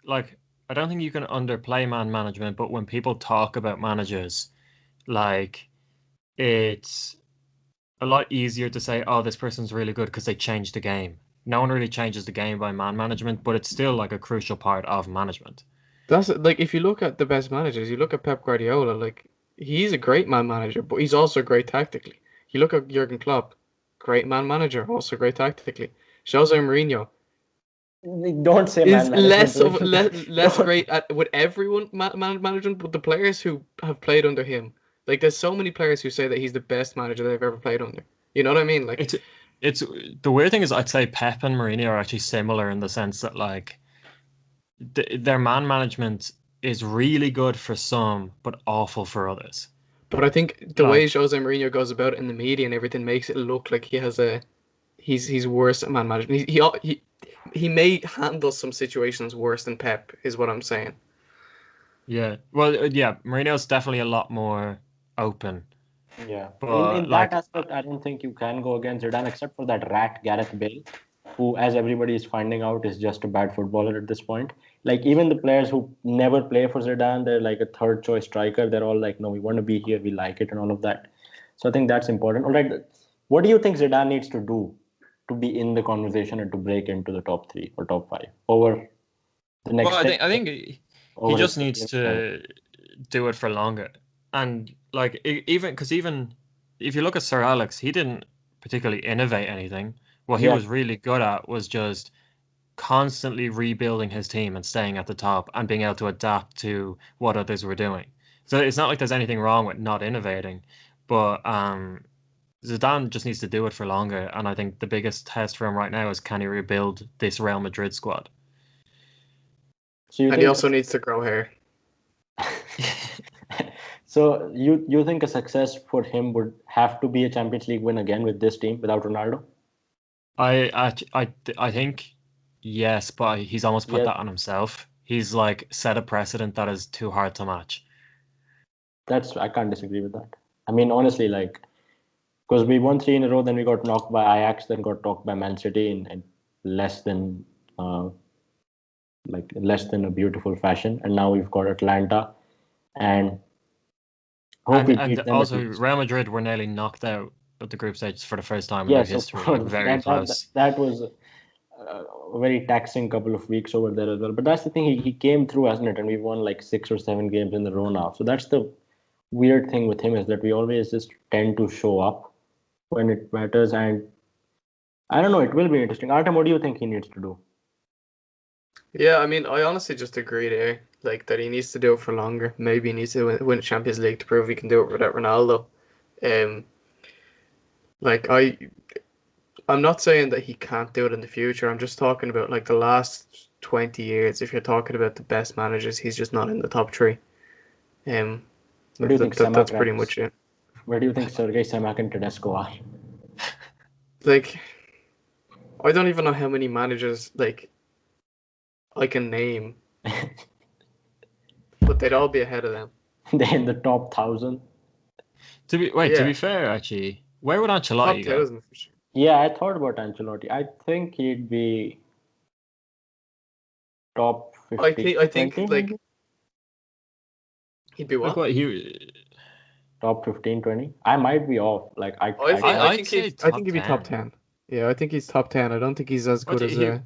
like, I don't think you can underplay man management, but when people talk about managers, like, it's a lot easier to say, oh, this person's really good because they changed the game. No one really changes the game by man management, but it's still like a crucial part of management. That's like if you look at the best managers, you look at Pep Guardiola, like he's a great man manager, but he's also great tactically. You look at Jurgen Klopp, great man manager, also great tactically. Jose Mourinho Don't say man is management. less Don't. great at with everyone management, but the players who have played under him, like there's so many players who say that he's the best manager they've ever played under. You know what I mean? Like, It's it's the weird thing is I'd say Pep and Mourinho are actually similar in the sense that like their man management is really good for some, but awful for others. but I think the way Like Jose Mourinho goes about it in the media and everything makes it look like he has a he's worse at man management. He may handle some situations worse than Pep, is what I'm saying. yeah, well, yeah, Mourinho's definitely a lot more open, Yeah. In but that like aspect, I don't think you can go against Zidane except for that rat Gareth Bale, who, as everybody is finding out, is just a bad footballer at this point. Like even the players who never play for Zidane, they're like a third choice striker. They're all like, no, we want to be here, we like it, and all of that. So I think that's important. All right, what do you think Zidane needs to do to be in the conversation and to break into the top three or top five over the well, next 10 I years, think he over his just needs career span? to do it for longer. And like even because even if you look at Sir Alex, he didn't particularly innovate anything. What he Yeah. was really good at was just constantly rebuilding his team and staying at the top and being able to adapt to what others were doing. So it's not like there's anything wrong with not innovating, but Zidane just needs to do it for longer. And I think the biggest test for him right now is can he rebuild this Real Madrid squad? So you And he think also needs to grow hair. so you think a success for him would have to be a Champions League win again with this team without Ronaldo? I think yes, but he's almost put Yes, that on himself. He's like set a precedent that is too hard to match. that's I can't disagree with that. I mean, honestly, like because we won three in a row, then we got knocked by Ajax, then got knocked by Man City in less than uh, less than a beautiful fashion, and now we've got Atlanta, and hope we And beat them at also least. Real Madrid were nearly knocked out of the group stage for the first time in their Yes, of history. course. Very close. That was a very taxing couple of weeks over there as well. But that's the thing, he came through, hasn't it? And we've won like 6 or 7 games in a row now. So that's the weird thing with him is that we always just tend to show up when it matters, and I don't know. It will be interesting. Artem, what do you think he needs to do? Yeah, I mean, I honestly just agree there. Like that, he needs to do it for longer. Maybe he needs to win Champions League to prove he can do it without Ronaldo. Um, like I'm not saying that he can't do it in the future. I'm just talking about like the last 20 years. If you're talking about the best managers, he's just not in the top three. Um, Where do you think that's Semak pretty ranks? much it. Where do you think Sergei Semak and Tedesco are? Like, I don't even know how many managers like I can name, but they'd all be ahead of them. They're in the top 1,000. To be fair, actually, where would Top Ancelotti go? 1,000 for sure. Yeah, I thought about Ancelotti. I think he'd be top 15, I think 20 like maybe? he'd be Like what? what he? Top 15, 20. I might be off. Like I I'd say I think top he'd be top 10. 10. Yeah, I think he's top 10. I don't think he's as What good as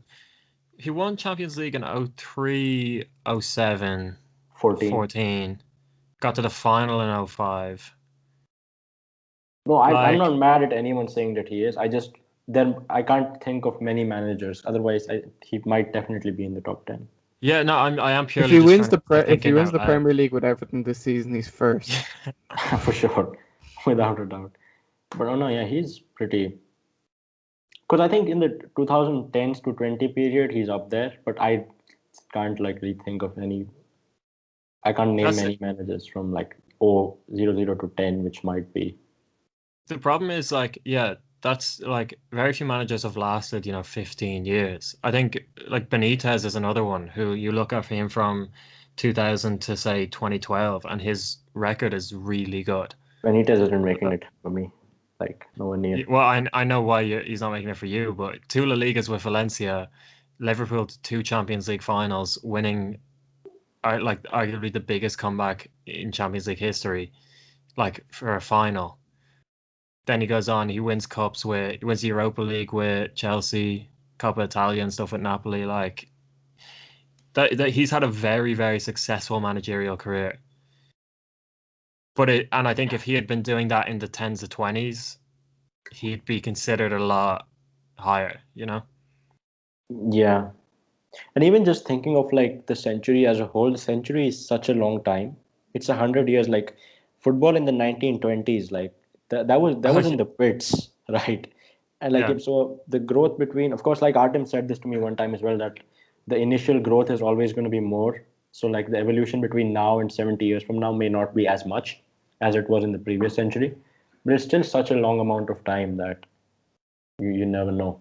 he won Champions League in 03, 07, 14. 14. Got to the final in 05. No, I'm Like, not mad at anyone saying that he is. I just then I can't think of many managers. Otherwise, he might definitely be in the top 10. yeah, no, I am if purely he just wins trying to if think he it wins out the loud. Premier League with Everton this season, he's first. For sure, without a doubt. But oh no, yeah, he's pretty. Because I think in the 2010s to 20 period, he's up there. But I can't like really think of any. I can't name That's many managers from like 00 to 10, which might be. the problem is like, yeah, that's like very few managers have lasted, 15 years. I think like Benitez is another one who you look at him from 2000 to say 2012, and his record is really good. Benitez isn't making it for me. Like nowhere near. Well, I know why he's not making it for you, but two La Ligas with Valencia, Liverpool to two Champions League finals, winning like arguably the biggest comeback in Champions League history, like for a final. Then he goes on, he wins he wins the Europa League with Chelsea, Coppa Italia and stuff with Napoli. Like that he's had a very, very successful managerial career. And I think if he had been doing that in the 10s to 20s, he'd be considered a lot higher. Yeah. And even just thinking of like the century as a whole, the century is such a long time. It's 100 years. Like football in the 1920s, like that was in the pits, right? And like Yeah. so the growth between, of course, like Artem said this to me one time as well, that the initial growth is always going to be more. So like the evolution between now and 70 years from now may not be as much as it was in the previous century, but it's still such a long amount of time that you never know.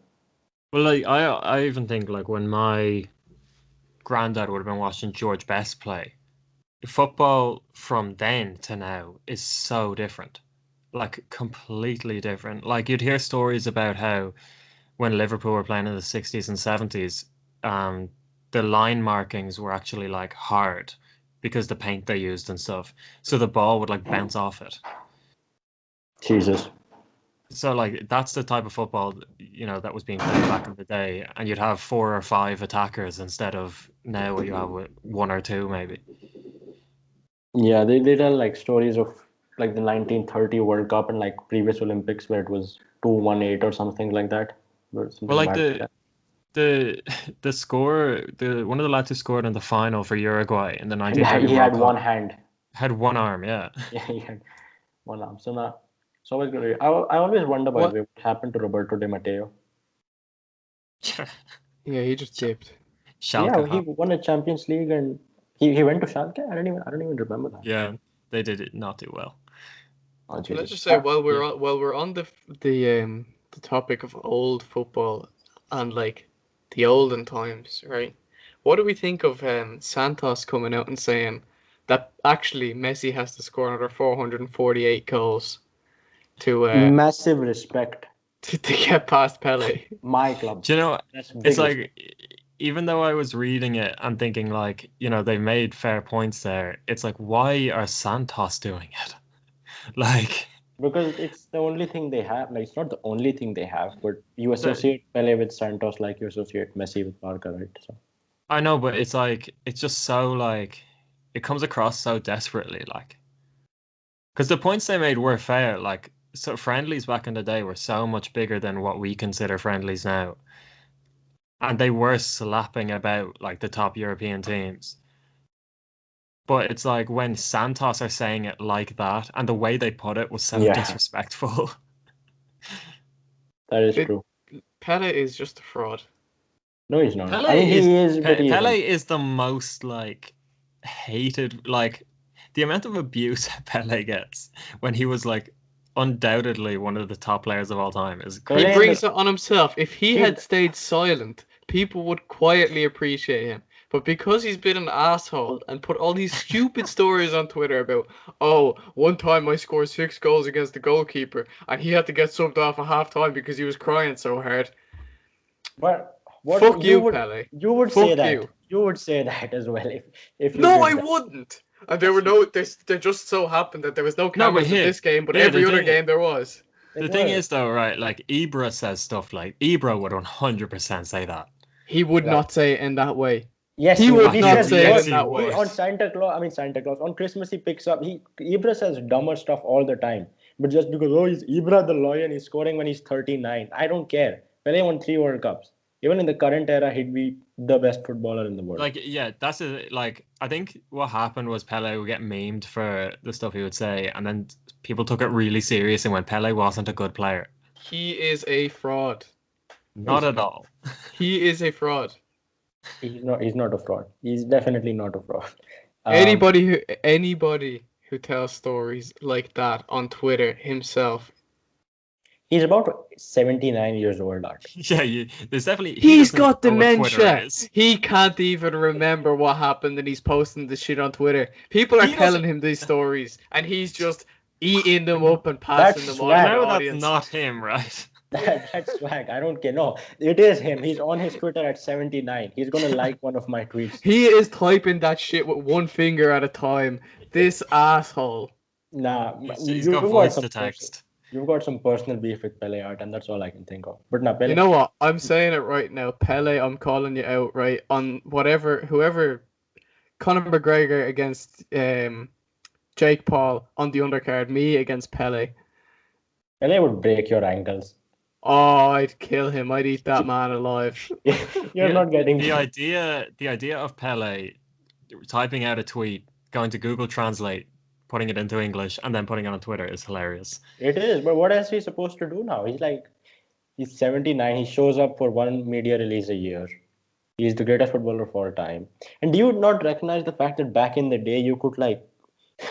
Well, like I even think like when my granddad would have been watching George Best play, football from then to now is so different. Like completely different. Like you'd hear stories about how when Liverpool were playing in the 60s and 70s, um, the line markings were actually like hard because the paint they used and stuff. So the ball would like bounce off it. Jesus. So like that's the type of football that was being played back in the day, and you'd have four or five attackers instead of now what you have with one or two maybe. Yeah, they tell like stories of like the 1930 World Cup and like previous Olympics where it was 2-1-8 or something like that. Or Well, something like mad like that. the the score, the one of the lads who scored in the final for Uruguay in the He 1930 had World one Cup hand. had one arm, yeah. Yeah, he had one arm. So now, it's always good. I always wonder, by the What? way, what happened to Roberto Di Matteo. Yeah, he just dipped. Yeah, Schalke he hop. won a Champions League and he went to Schalke. I don't even remember that. Yeah, they did it not do well. Oh Can I Jesus. just say Yeah. while we're on the topic of old football and like the olden times, right? What do we think of Santos coming out and saying that actually Messi has to score another 448 goals to Massive respect. to get past Pele? My club. Do you know, That's it's big respect. like, even though I was reading it and thinking like, they made fair points there, it's like, why are Santos doing it? Like, Because it's the only thing they have. Like it's not the only thing they have, but you the, associate Pele with Santos like you associate Messi with Barca, right? So I know, but it's like, it's just so like, it comes across so desperately, like. Because the points they made were fair. Like, so friendlies back in the day were so much bigger than what we consider friendlies now. And they were slapping about like the top European teams. But it's like when Santos are saying it like that, and the way they put it was so Yeah. disrespectful. That is It- true. Pele is just a fraud. No, he's not. Pele I mean, he is, but he Pele isn't. is the most like hated. Like the amount of abuse Pele gets when he was like undoubtedly one of the top players of all time is Pele He crazy. brings it on himself. If he He- had stayed silent, people would quietly appreciate him. But because he's been an asshole and put all these stupid stories on Twitter about, oh, one time I scored 6 goals against the goalkeeper and he had to get subbed off at half time because he was crying so hard. But what Fuck you, would, Pele. You would say Fuck that. you. You would say that as well if you No, did I that. wouldn't. And there were no. There just so happened that there was no cameras in here- this game, but here, every the other thing- game there was. The It thing was. is though, right? Like Ibra says stuff like Ibra would 100% say that. He would Right. not say it in that way. Yes, He would he not says say it worse. in that he way. would. On Santa Claus, on Christmas he picks up. Ibra says dumber stuff all the time. But just because he's Ibra the lawyer, he's scoring when he's 39. I don't care. Pele won 3 World Cups. Even in the current era, he'd be the best footballer in the world. Like, yeah, that's like I think what happened was Pele would get memed for the stuff he would say, and then people took it really serious and when Pele wasn't a good player. He is a fraud. Not at all. He is a fraud. He's not a fraud. He's definitely not a fraud. Anybody who tells stories like that on Twitter himself, He's about 79 years old, Art. Yeah, there's definitely he's doesn't got know what Twitter dementia. is. He can't even remember what happened, and he's posting the shit on Twitter. People are He telling doesn't- him these stories, and he's just eating them up and passing That's them on swag. to No, the that's audience. not him, right? That's swag. I don't care. No, it is him. He's on his Twitter at 79. He's gonna like one of my tweets. He is typing that shit with one finger at a time. This asshole. Nah, He's got voice to text. You've got some personal beef with Pele, Art, and that's all I can think of. But nah, Pele. You know what? I'm saying it right now. Pele, I'm calling you out, right? On whoever, Conor McGregor against Jake Paul on the undercard, me against Pele. Pele would break your ankles. Oh, I'd kill him. I'd eat that man alive. You're not getting the idea of Pele typing out a tweet, going to Google Translate, putting it into English, and then putting it on Twitter is hilarious. It is, but what else is he supposed to do now? He's 79. He shows up for one media release a year. He's the greatest footballer of all time. And do you not recognize the fact that back in the day you could like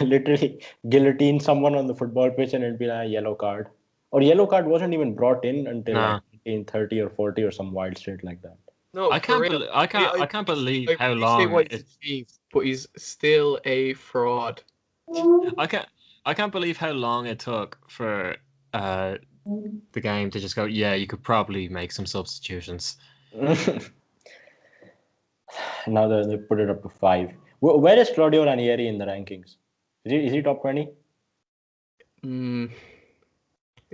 literally guillotine someone on the football pitch and it'd be like a yellow card? Or yellow card wasn't even brought in until Nah. like 1930 or 40 or some wild shit like that. No, I can't believe how long what he's achieved, but he's still a fraud. I can't believe how long it took for the game to just go, yeah, you could probably make some substitutions. Now they put it up to 5. Where is Claudio Ranieri in the rankings? Is he top 20? Mm.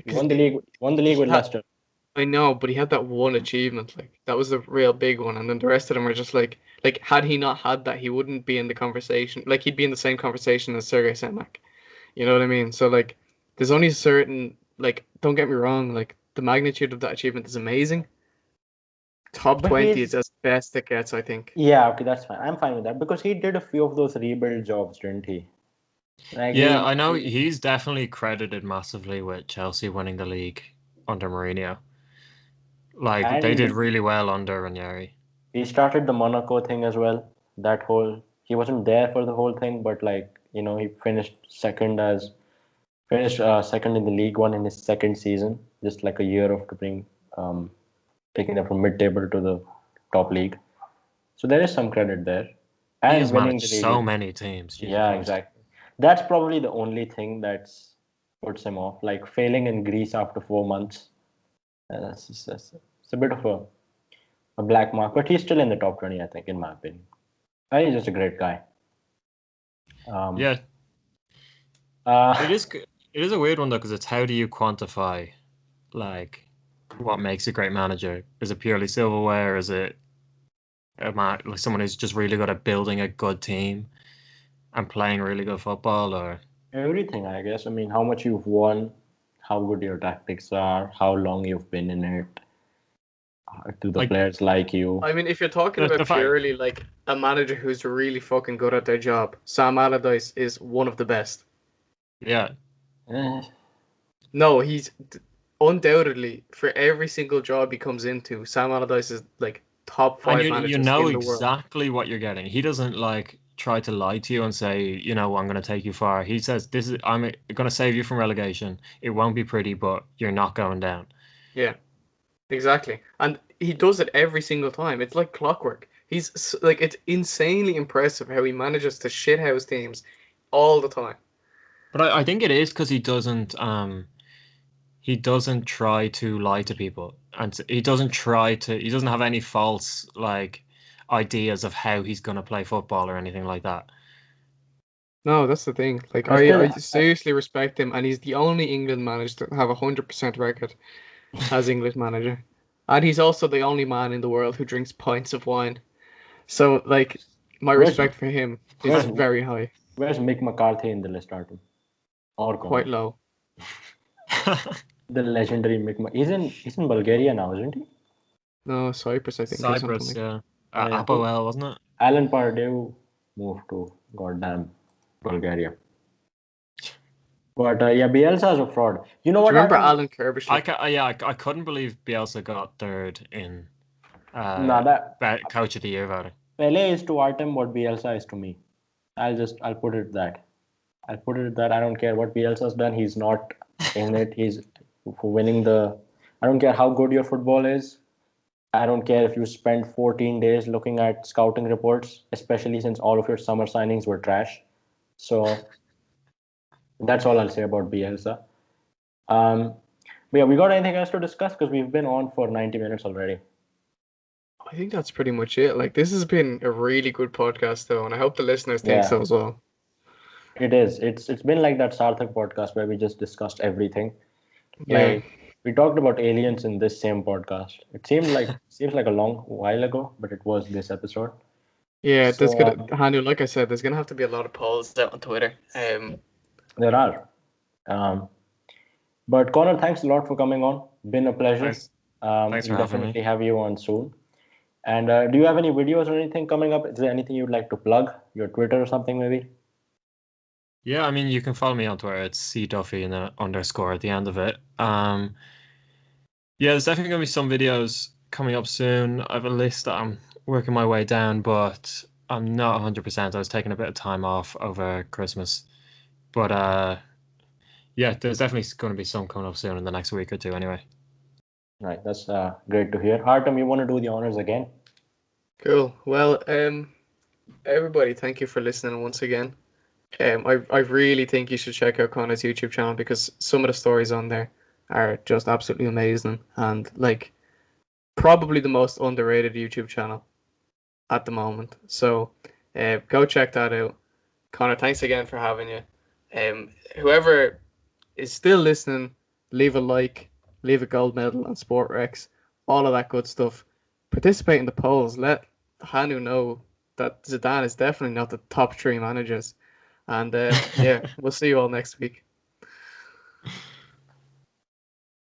He won the league with Yeah. Leicester. I know, but he had that one achievement. Like that was a real big one, and then the rest of them are just like had he not had that, he wouldn't be in the conversation. Like he'd be in the same conversation as Sergei Semak. You know what I mean? So like, there's only certain don't get me wrong. Like the magnitude of that achievement is amazing. Top But 20 he's- is as best it gets, I think. Yeah, okay, that's fine. I'm fine with that because he did a few of those rebuild jobs, didn't he? Like Yeah, I know he's definitely credited massively with Chelsea winning the league under Mourinho. Like they And- did really well under Ranieri. He started the Monaco thing as well. He wasn't there for the whole thing, but he finished second in the League One in his second season, just like a year after taking them from mid-table to the top league. So there is some credit there. He And has winning managed the league. so many teams. Jesus Yeah, Christ. exactly. That's probably the only thing that puts him off. Like failing in Greece after 4 months. It's a bit of a black mark, but he's still in the top 20, I think, in my opinion. He's just a great guy. Yeah, Uh, it is a weird one though, because it's how do you quantify like what makes a great manager? Is it purely silverware? Is it like someone who's just really good at building a good team and playing really good football? Or Everything, I guess. I mean, how much you've won, how good your tactics are, how long you've been in it. Do the Like players like you? I mean, if you're talking the about fact, purely like a manager who's really fucking good at their job, Sam Allardyce is one of the best. yeah. Eh, No, he's undoubtedly for every single job he comes into, Sam Allardyce is like top And five you managers know in the world. exactly what you're getting. He doesn't like try to lie to you and say, I'm going to take you far. He says, I'm going to save you from relegation. It won't be pretty, but you're not going down. Yeah, exactly. And he does it every single time. It's like clockwork. Like it's insanely impressive how he manages to shithouse teams all the time. But I think it is because he doesn't try to lie to people, and he doesn't have any false like ideas of how he's going to play football or anything like that. No, that's the thing. Like but still, I seriously respect him, and he's the only England manager to have 100% record as English manager, and he's also the only man in the world who drinks pints of wine. So like, my where's respect for him is where's very high, where's Mick McCarthy in the list, Artem? Or quite Connor? low. The legendary he's in Bulgaria now, isn't he? No, Cyprus, I think, or something Cyprus, like. yeah. Yeah. Apoel, wasn't it? Alan Pardew moved to goddamn Bulgaria. But yeah, Bielsa's a fraud. You know Do what, you remember Artem? Alan Kirbishley? I couldn't believe Bielsa got third in Nah, that coach of the year voting. Pele is to Artem what Bielsa is to me. I'll put it that. I'll put it that I don't care what Bielsa's done. He's not in it. He's for winning the. I don't care how good your football is. I don't care if you spend 14 days looking at scouting reports, especially since all of your summer signings were trash. So that's all I'll say about Bielsa. But yeah, we got anything else to discuss? Because we've been on for 90 minutes already. I think that's pretty much it. Like, this has been a really good podcast, though, and I hope the listeners think Yeah, so as well. it is. It's been like that Sarthak podcast where we just discussed everything. Yeah. Like we talked about aliens in this same podcast. It seems like a long while ago, but it was this episode. Yeah, there's So gonna, Hanu, like I said, there's gonna have to be a lot of polls out on Twitter. there are. Um, but Connor, thanks a lot for coming on. Been a pleasure. Thanks for We'll having me. definitely have you on soon. And do you have any videos or anything coming up? Is there anything you'd like to plug? Your Twitter or something, maybe? Yeah, I mean, you can follow me on Twitter. It's cduffy and an underscore at the end of it. Yeah, there's definitely gonna be some videos coming up soon. I have a list that I'm working my way down, but I'm not 100%. I was taking a bit of time off over Christmas, but yeah, there's definitely going to be some coming up soon in the next week or two. Anyway. Right, that's great to hear. Artem, you want to do the honors again? Cool. Well, everybody, thank you for listening once again. I really think you should check out Connor's YouTube channel because some of the stories on there are just absolutely amazing and like probably the most underrated YouTube channel at the moment. So go check that out. Connor, thanks again for having you. Whoever is still listening, leave a like, leave a gold medal on SportRex, all of that good stuff. Participate in the polls. Let Hanu know that Zidane is definitely not the top three managers. And yeah, we'll see you all next week.